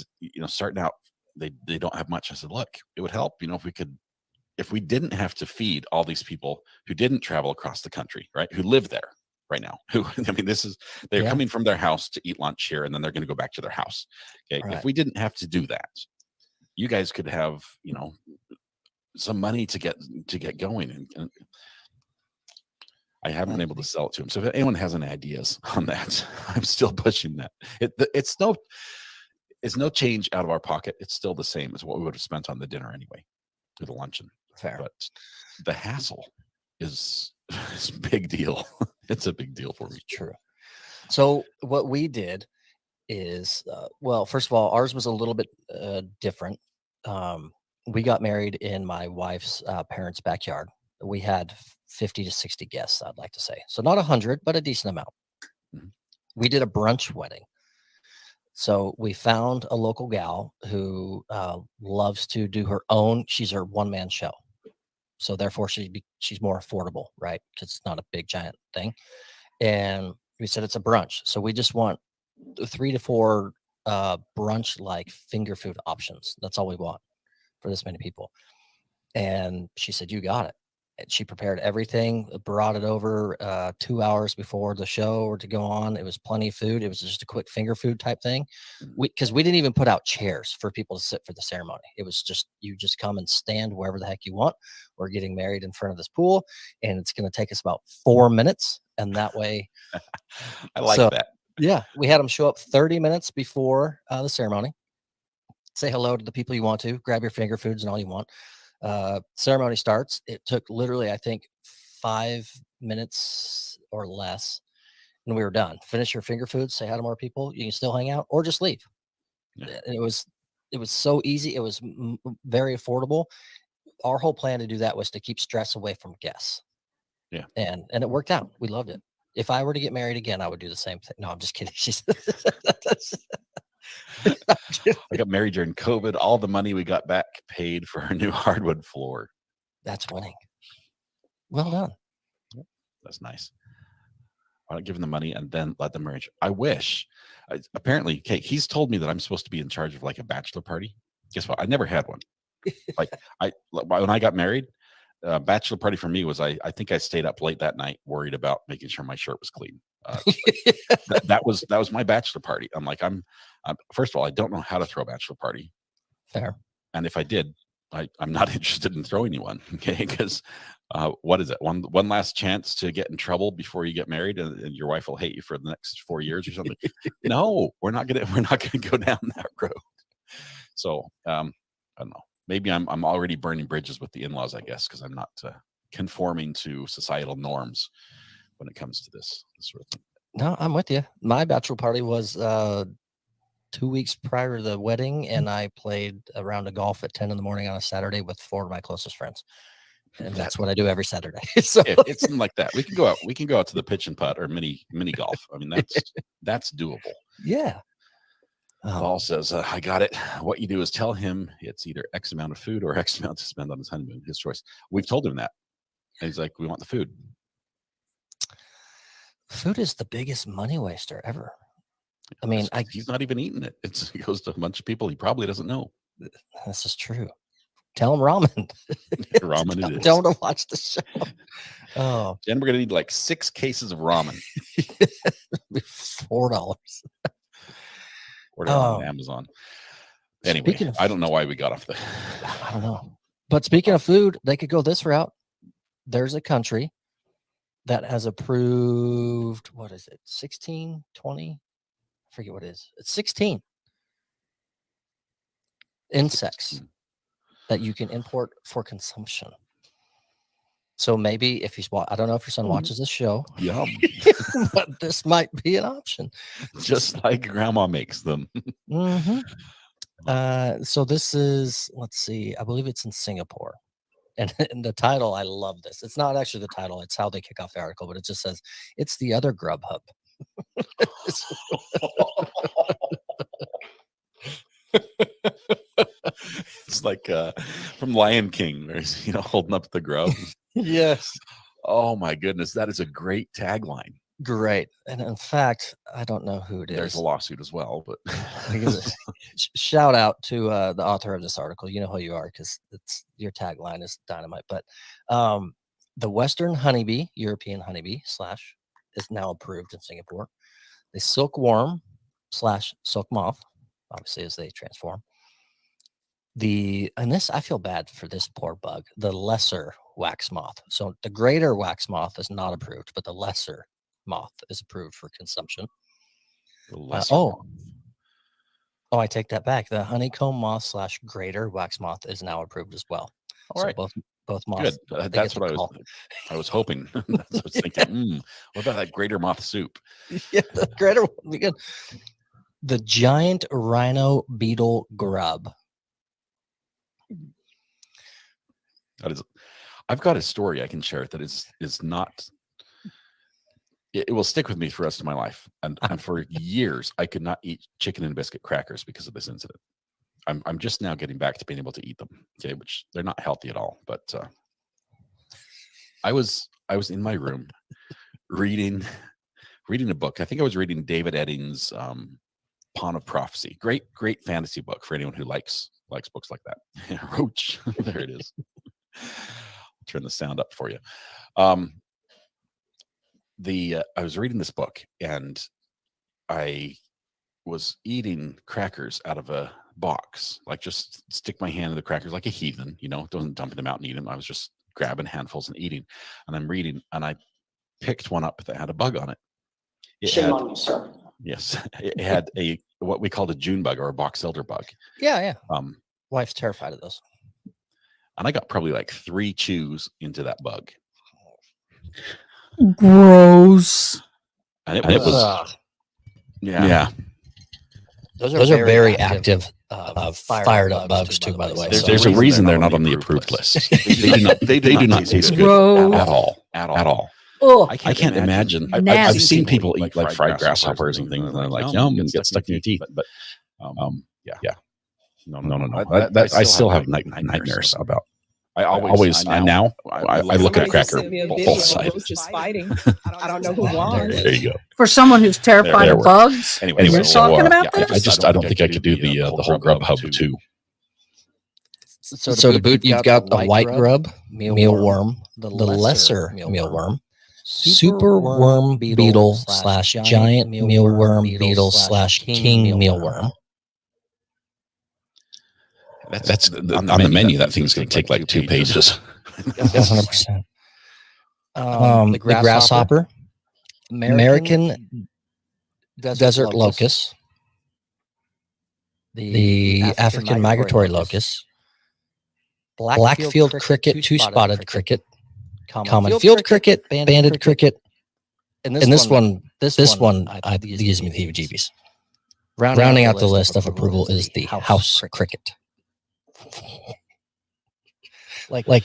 starting out, they don't have much. I said, "Look, it would help, if we didn't have to feed all these people who didn't travel across the country, right? Who live there right now, they're coming from their house to eat lunch here, and then they're going to go back to their house. Okay. Right. If we didn't have to do that, you guys could have, some money to get going." And I haven't been able to sell it to him. So if anyone has any ideas on that, I'm still pushing that. It's no change out of our pocket. It's still the same as what we would have spent on the dinner anyway, or the luncheon. Fair. But the hassle is a big deal. It's a big deal for me. True. So what we did is, well, first of all, ours was a little bit different. We got married in my wife's parents' backyard. We had 50 to 60 guests, I'd like to say. So not 100, but a decent amount. Mhm. We did a brunch wedding. So we found a local gal who loves to do her own. She's her one-man show. So therefore she's more affordable, right? Because it's not a big giant thing. And we said it's a brunch. So we just want 3 to 4 brunch like finger food options. That's all we want for this many people. And she said, you got it. And she prepared everything, brought it over 2 hours before the show or to go on. It was plenty of food. It was just a quick finger food type thing. Because we didn't even put out chairs for people to sit for the ceremony. It was just, you just come and stand wherever the heck you want. We're getting married in front of this pool, and it's going to take us about 4 minutes. And that way, I like that. yeah, we had them show up 30 minutes before the ceremony. Say hello to the people you want to, grab your finger foods and all you want. Ceremony starts. It took literally, I think, 5 minutes or less, and we were done. Finish your finger foods, say hi to more people. You can still hang out or just leave. Yeah. And it was so easy. It was very affordable. Our whole plan to do that was to keep stress away from guests. Yeah, and it worked out. We loved it. If I were to get married again, I would do the same thing. No, I'm just kidding. She's I got married during COVID. All the money we got back paid for our new hardwood floor. That's winning. Well done. That's nice. Why not give them the money and then let them marriage? I wish. Apparently, Kate, he's told me that I'm supposed to be in charge of like a bachelor party. Guess what? I never had one. Like when I got married, bachelor party for me was I think I stayed up late that night worried about making sure my shirt was clean. That was my bachelor party. I'm like, I'm first of all, I don't know how to throw a bachelor party. Fair. And if I did, I'm not interested in throwing anyone. Okay, because what is it? One last chance to get in trouble before you get married, and your wife will hate you for the next 4 years or something. No, we're not gonna go down that road. So I don't know. Maybe I'm already burning bridges with the in-laws, I guess, because I'm not conforming to societal norms when it comes to this sort of thing. No, I'm with you. My bachelor party was 2 weeks prior to the wedding, and I played a round of golf at 10 in the morning on a Saturday with 4 of my closest friends. And that's what I do every Saturday. So it's something like that. We can go out to the pitch and putt or mini golf. I mean, that's doable. Yeah. Paul says, I got it. What you do is tell him it's either X amount of food or X amount to spend on his honeymoon, his choice. We've told him that. And he's like, we want the food. Food is the biggest money waster ever. I mean, he's not even eating it. It goes to a bunch of people he probably doesn't know. This is true. Tell him ramen. Ramen it is. Don't watch the show. Oh, Jen, we're going to need like 6 cases of ramen. $4. Order on Amazon. Anyway, I don't know why we got off the. I don't know. But speaking of food, they could go this route. There's a country that has approved, what is it, 16, 20? I forget what it is. It's 16 insects that you can import for consumption. So maybe if I don't know if your son watches this show. Yum. But this might be an option. Just like grandma makes them. Mm-hmm. So this is, let's see, I believe it's in Singapore. And the title, I love this. It's not actually the title. It's how they kick off the article, but it just says, it's the other Grubhub. It's like from Lion King, where he's holding up the grub. Yes. Oh my goodness, that is a great tagline. Great. And in fact, I don't know who it is. There's a lawsuit as well, but shout out to the author of this article. You know who you are because it's your tagline is dynamite. But the Western honeybee, European honeybee / is now approved in Singapore. The silkworm / silk moth, obviously as they transform. And this, I feel bad for this poor bug, the lesser wax moth. So the greater wax moth is not approved, but the lesser moth is approved for consumption. I take that back. The honeycomb moth / greater wax moth is now approved as well. All right. Both moths. Good. That's what I was hoping. That's what I was thinking. What about that greater moth soup? Yeah, the greater one would be good. The giant rhino beetle grub. That is, I've got a story I can share that is not. It will stick with me for the rest of my life, and for years I could not eat chicken and biscuit crackers because of this incident. I'm just now getting back to being able to eat them. Okay, which they're not healthy at all. But I was in my room reading a book. I think I was reading David Eddings' Pawn of Prophecy. Great fantasy book for anyone who likes books like that. Roach, there it is. I'll turn the sound up for you. I was reading this book and I was eating crackers out of a box, like just stick my hand in the crackers like a heathen, don't dumping them out and eat them. I was just grabbing handfuls and eating, and I'm reading, and I picked one up that had a bug on it. Shame on you, sir. Yes, it had what we called a June bug or a box elder bug. Yeah. Wife's terrified of those. And I got probably like 3 chews into that bug. Gross. And it was yeah. Those are very active, fired up bugs too, by the way. There's a reason they're not on the approved list. They do not taste good at all. Oh, I can't imagine. I've seen people eat like fried grasshoppers and things, and they're like, yum, and get stuck in your teeth. But yeah. No. I still have nightmares about. I look at a cracker both sides. Just fighting. I don't know who won. There you go. for someone who's terrified of bugs. Anyway, you're talking about this? I don't think I could do the whole grub hub too. So to boot, you've got a white grub, mealworm, the lesser mealworm, super worm beetle / giant mealworm beetle / king mealworm. That's on the menu. That thing's going to take like 2 pages. 100%. The grasshopper, American desert locust, the African migratory locust, black-field cricket, 2-spotted cricket, common field cricket, banded cricket, and this one gives me the heebie-jeebies. Rounding out the list of approval is the house cricket. Like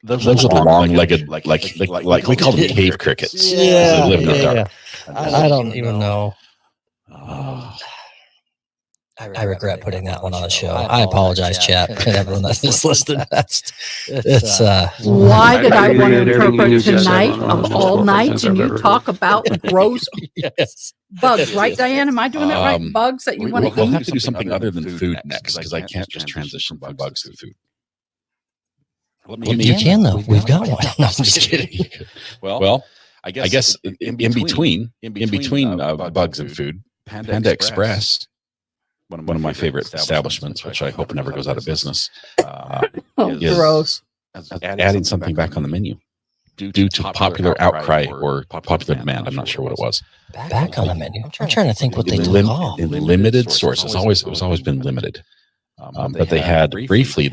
those are the long-legged, like we call them cave crickets. Yeah, they live in the dark. I don't even know. I regret putting that one on the show. I apologize, chat, and everyone that's listening. It's Why did I want to interpret tonight of all nights and you talk about gross bugs, right, Diane? Am I doing that right? Bugs that you want to We'll eat? have to do something other than food next because I can't just transition from bugs to food. You can though. We've got one. No, I'm just kidding. Well, I guess in between bugs and food, Panda Express, one of my favorite establishments, which I hope never goes out of business, is Gross. adding something back on the menu due to popular outcry or popular demand. I'm not sure what it was. Back on the menu. I'm trying to think what they took off. In limited sources. It was always been limited. But they had briefly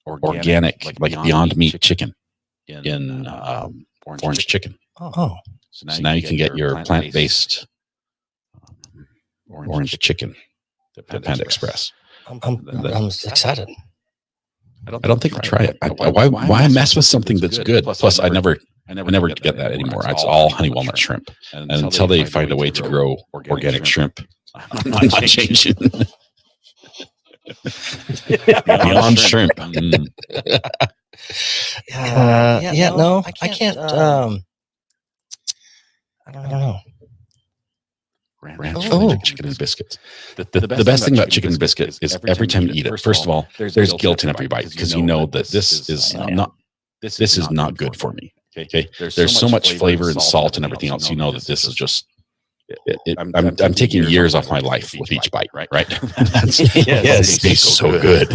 organic, like Beyond Meat chicken in orange chicken. Oh, so now you can get your plant-based orange chicken at Panda Express. I'm excited. I don't think I'll try it. Why mess with something that's good? Plus, I never get that anymore. It's all honey walnut shrimp, and until they find a way to grow organic shrimp, I'm not changing. Beyond shrimp. No, I can't. I don't know. Ranch chicken and biscuits. The best thing about chicken and biscuit is every time you eat it, first of all, there's guilt in every bite because you know that this is not good for me. Okay, there's so much flavor and salt and everything else. You know that this is just. I'm taking years off my life with each bite, right? Yes, it tastes so good.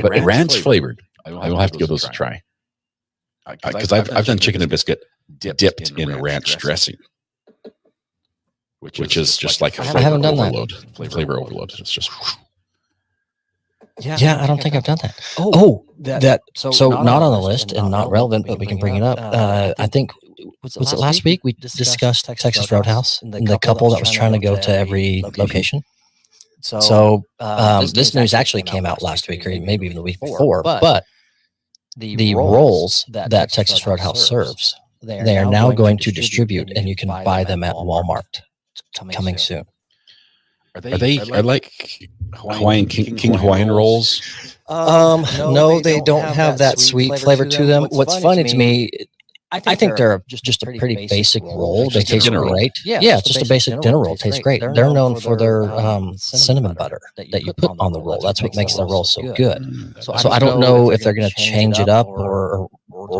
but ranch flavored, I will have to give those a try because I've done chicken and biscuit dipped in ranch dressing, which is just like a flavor overload. Flavor overload. It's just. Yeah, I don't think I've done that. So not on the list and not relevant, but we can bring it up. I think was it last week? We discussed Texas Roadhouse and the couple that was trying to go to every location. So this news actually came out last week, or maybe even the week before. But the rolls that Texas Roadhouse serves, they are now going to distribute, and you can buy them at Walmart coming soon. Are like Hawaiian King Hawaiian rolls? No, they don't have that sweet flavor to them. What's funny to me, I think they're just a pretty basic roll. They taste great. Yeah, it's just a basic dinner roll. Tastes great. They're known for their cinnamon butter that you put on the roll. That's what makes their roll so good. So I don't know if they're going to change it up or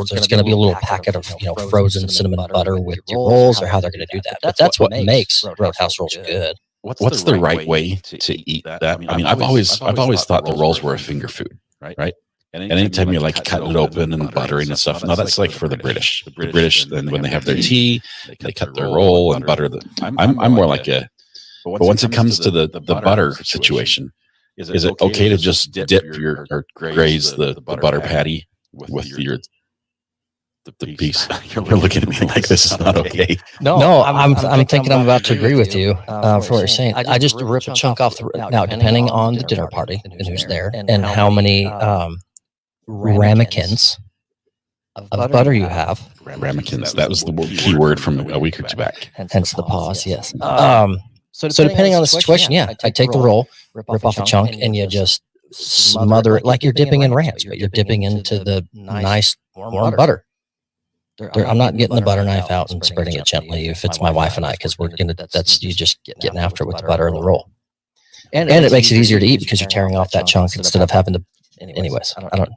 there's going to be a little packet of frozen cinnamon butter with your rolls, or how they're going to do that. But that's what makes Roadhouse rolls good. What's the right way to eat that? I mean, I've always thought the rolls were a finger food, right? And anytime you're like cutting it open and buttering and stuff, no, that's like for the British. The British, then when they have their tea, they cut their roll and butter. I'm more like a. But once it comes to the butter situation, is it okay to just dip your or graze the butter patty with your the piece? You're looking at me like this is not okay. No, I'm thinking I'm about to agree with you for what you're saying. I just rip a chunk off now, depending on the dinner party and who's there and how many ramekins of butter you have. Ramekins. That was the key word from a week or two back. Hence the pause. Yes. So depending on the situation, yeah, I take the roll, rip off a chunk, and you just smother it like you're dipping in ranch, but you're dipping into the nice warm butter. I'm not getting the butter knife out and spreading it gently if it's my wife and I, because that's you just getting after it with the butter and the roll. And it makes it easier to eat because you're tearing off that chunk instead of having to. Anyways, I don't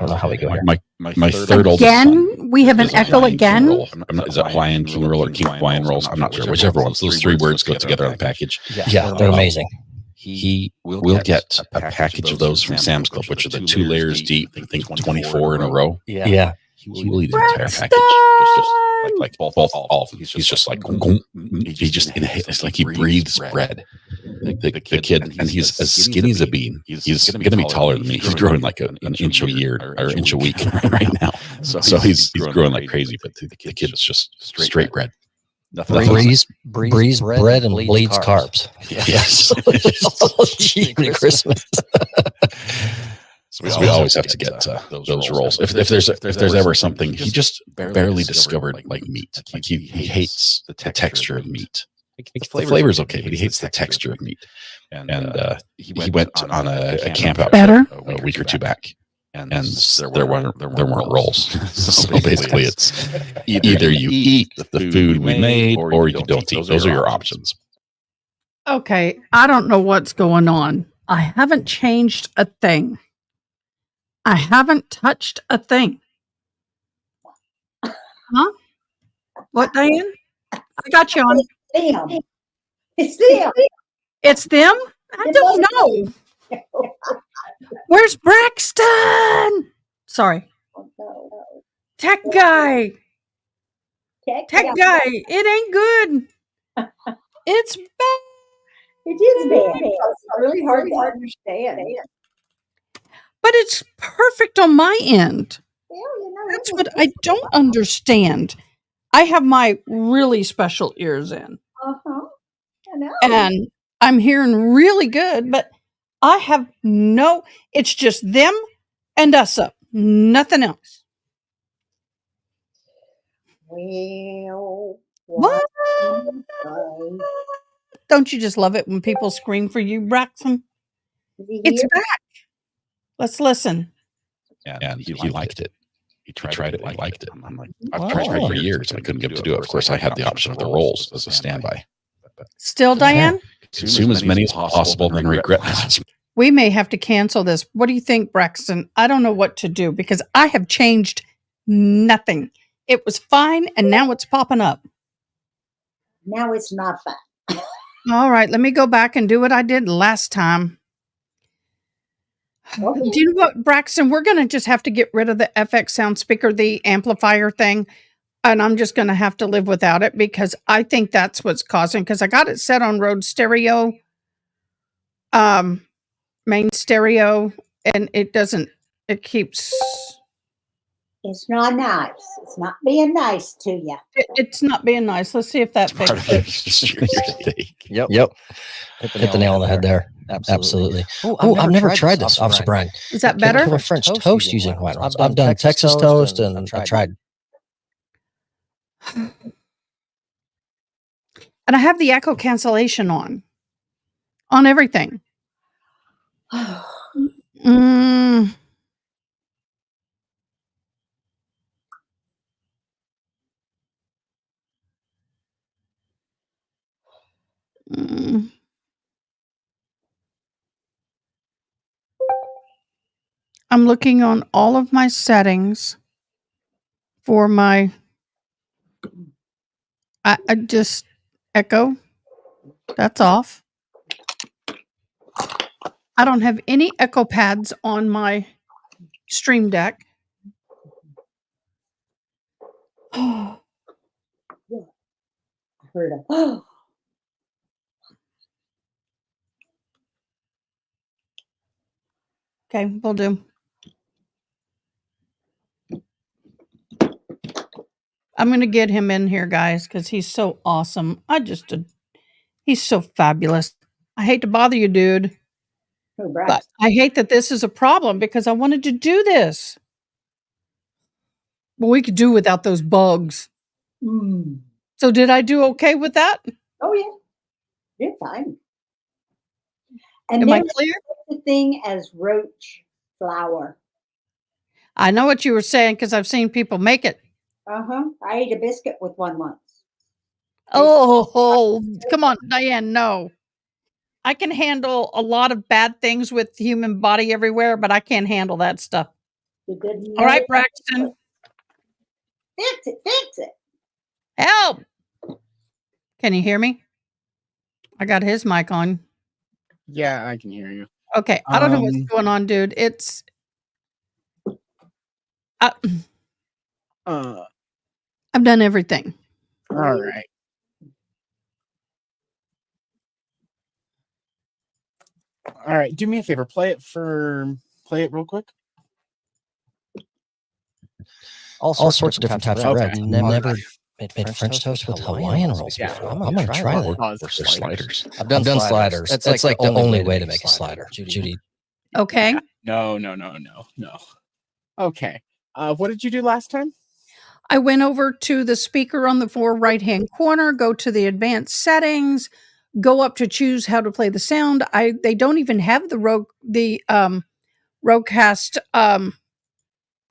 know how we go here. My third oldest son. Again, we have an echo again. Is it Hawaiian King roll or King Hawaiian rolls? I'm not sure. Whichever ones. Those three words go together on the package. Yeah, they're amazing. He will get a package of those from Sam's Club, which are the 2 layers deep. I think 24 in a row. Yeah. He will eat the entire package. Just like both all of them. He's just like he just inhales. It's like he breathes bread. The kid, and he's as skinny as a bean. He's going to be taller than me. He's growing like an inch a year or inch a week right now. So he's growing like crazy. But the kid is just straight bread. Breeze bread and bleeds carbs. Yes. Gee, Christmas. So we always have to get those rolls. If there's ever something, he just barely discovered like meat. Like he hates the texture of meat. The flavor is okay, but he hates the texture of meat. And he went on a camp out a week or two back, and there weren't rolls. So basically, it's either you eat the food we made or you don't eat. Those are your options. Okay, I don't know what's going on. I haven't changed a thing. I haven't touched a thing. Huh? What, Diane? I got you on. It's them. It's them? I don't know. Where's Braxton? Sorry. Tech guy. Tech guy. It ain't good. It's bad. It is bad. It's really hard to understand. But it's perfect on my end. Well, That's what I don't understand. I have my really special ears in. I know. And I'm hearing really good, but I have it's just them and us up. Nothing else. Well, What? Don't you just love it when people scream for you, Braxton? It's back. Let's listen. And he liked it. He tried it and liked it. I'm like, I've tried for years and I couldn't get him to do it. Of course, I had the option of the rolls as a standby. Still, Diane? Consume as many as possible, then regret. We may have to cancel this. What do you think, Braxton? I don't know what to do because I have changed nothing. It was fine, and now it's popping up. Now it's not fun. All right, let me go back and do what I did last time. Okay. Do you know what, Braxton? We're going to just have to get rid of the FX sound speaker, the amplifier thing, and I'm just going to have to live without it because I think that's what's causing, because I got it set on Rode stereo, main stereo, and it keeps It's not nice. It's not being nice to you. It's not being nice. Let's see if that Part of fixes it. your steak. Yep. Hit Hit the nail on the head there. Absolutely. Oh, I've never tried this, Officer Brian. Is that Can't better? cook a French toast using white ones. I've done Texas toast and I've tried. And I have the echo cancellation on everything. Mm. Mm. I'm looking on all of my settings for my I just echo. That's off. I don't have any echo pads on my Stream Deck. I heard a Okay, will do. I'm gonna get him in here, guys, because he's so awesome. He's so fabulous. I hate to bother you, dude, who but brags. I hate that this is a problem because I wanted to do this. But we could do without those bugs. Mm. So did I do okay with that? Oh yeah, you're fine. And Am I there's clear? such a thing as roach flour. I know what you were saying because I've seen people make it. I ate a biscuit with one once. Oh, come on, Diane, no. I can handle a lot of bad things with the human body everywhere, but I can't handle that stuff. You didn't All right, know- Braxton, Fix it, fix it. help. Can you hear me? I got his mic on. Yeah, I can hear you. Okay, I don't know what's going on, dude. It's Uh, I've done everything. all right. All right. Do me a favor. Play it real quick. All sorts of different types of bread. Okay. Never made French toast with Hawaiian rolls Yeah. before. I'm gonna try that. Pause. Or sliders. I've done sliders. That's like the only way to make a slider. Judy. Okay. No. Okay. What did you do last time? I went over to the speaker on the far right-hand corner, go to the advanced settings, go up to choose how to play the sound. They don't even have the Roadcast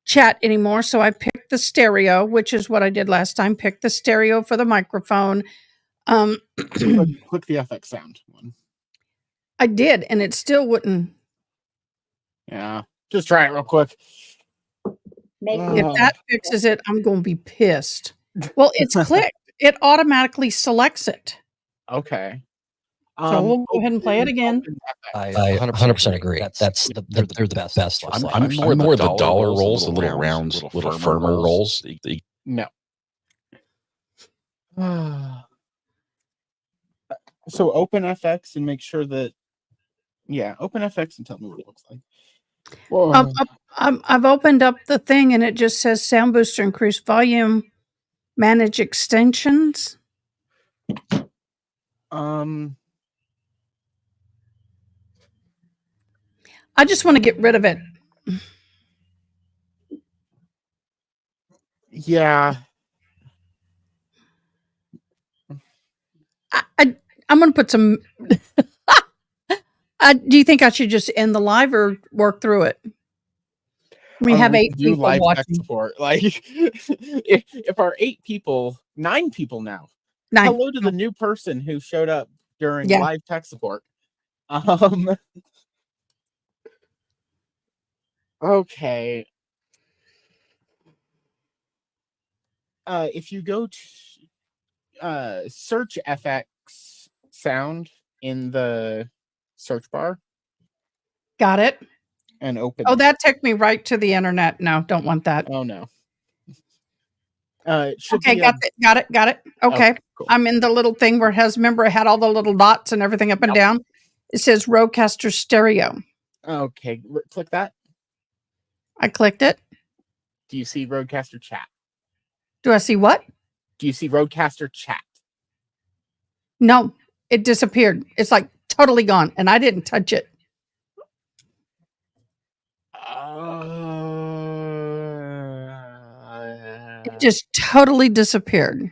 chat anymore, so I picked the stereo, which is what I did last time. Pick the stereo for the microphone. Click the FX sound one. I did, and it still wouldn't. Yeah. Just try it real quick. Make If that fixes it, I'm going to be pissed. Well, it's clicked. It automatically selects it. Okay. So we'll go ahead and play it again. I 100% agree. They're the best. For I'm sliders. more the dollar rolls, the little rounds, little firmer rolls. No. So open FX and make sure that, open FX and tell me what it looks like. Whoa. I've opened up the thing and it just says sound booster, increase volume, manage extensions. I just want to get rid of it. Yeah. I'm going to put some. Do you think I should just end the live or work through it? We have 8 do people live tech watching. support. Like if our 9 people now. 9. Hello to the new person who showed up during Yeah. live tech support. Okay. If you go to search FX sound in the search bar Got it. and open. Oh, that took me right to the internet. No, don't want that. Oh no. It should Okay, be got it. Okay. cool. I'm in the little thing where it has, remember, it had all the little dots and everything up and down. It says Rodecaster Stereo. Okay, click that. I clicked it. Do you see Roadcaster chat? Do I see what? Do you see Roadcaster chat? No, it disappeared. It's like totally gone, and I didn't touch it. It just totally disappeared.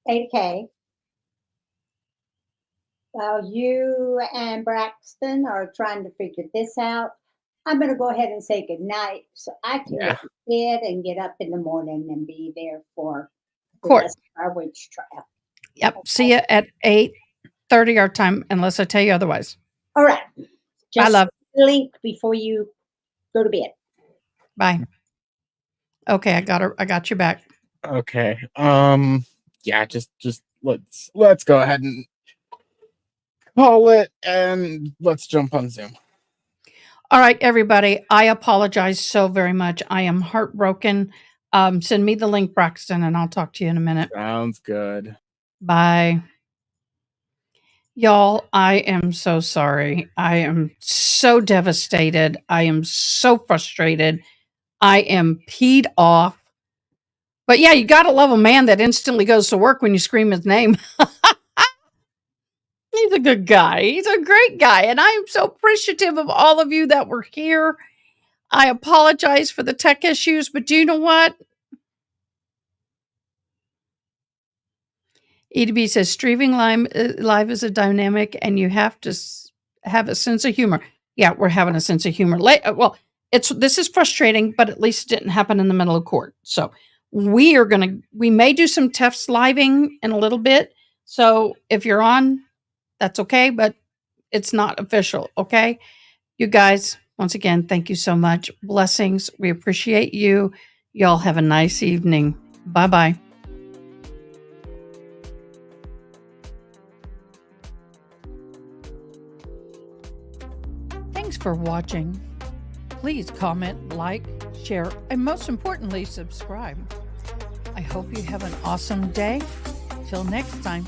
AdaKay, while you and Braxton are trying to figure this out, I'm going to go ahead and say goodnight so I can Yeah. get to bed and get up in the morning and be there for the Court. rest of our witch trial. Yep. See you at 8:30 our time, unless I tell you otherwise. All right. Just love- link before you go to bed. Bye. Okay, I got her. I got you back. Okay. Yeah, just let's go ahead and call it, and let's jump on Zoom. All right, everybody. I apologize so very much. I am heartbroken. Send me the link, Braxton, and I'll talk to you in a minute. Sounds good. Bye. Y'all, I am so sorry. I am so devastated. I am so frustrated. I am peed off. But yeah, you got to love a man that instantly goes to work when you scream his name. He's a good guy. He's a great guy. And I am so appreciative of all of you that were here. I apologize for the tech issues, but do you know what? EDB says streaming live is a dynamic and you have to have a sense of humor. Yeah, we're having a sense of humor. Well, this is frustrating, but at least it didn't happen in the middle of court. So we may do some tests living in a little bit. So if you're on, that's okay, but it's not official. Okay. You guys, once again, thank you so much. Blessings. We appreciate you. Y'all have a nice evening. Bye-bye. Thanks for watching. Please comment, like, share, and most importantly, subscribe. I hope you have an awesome day. Till next time.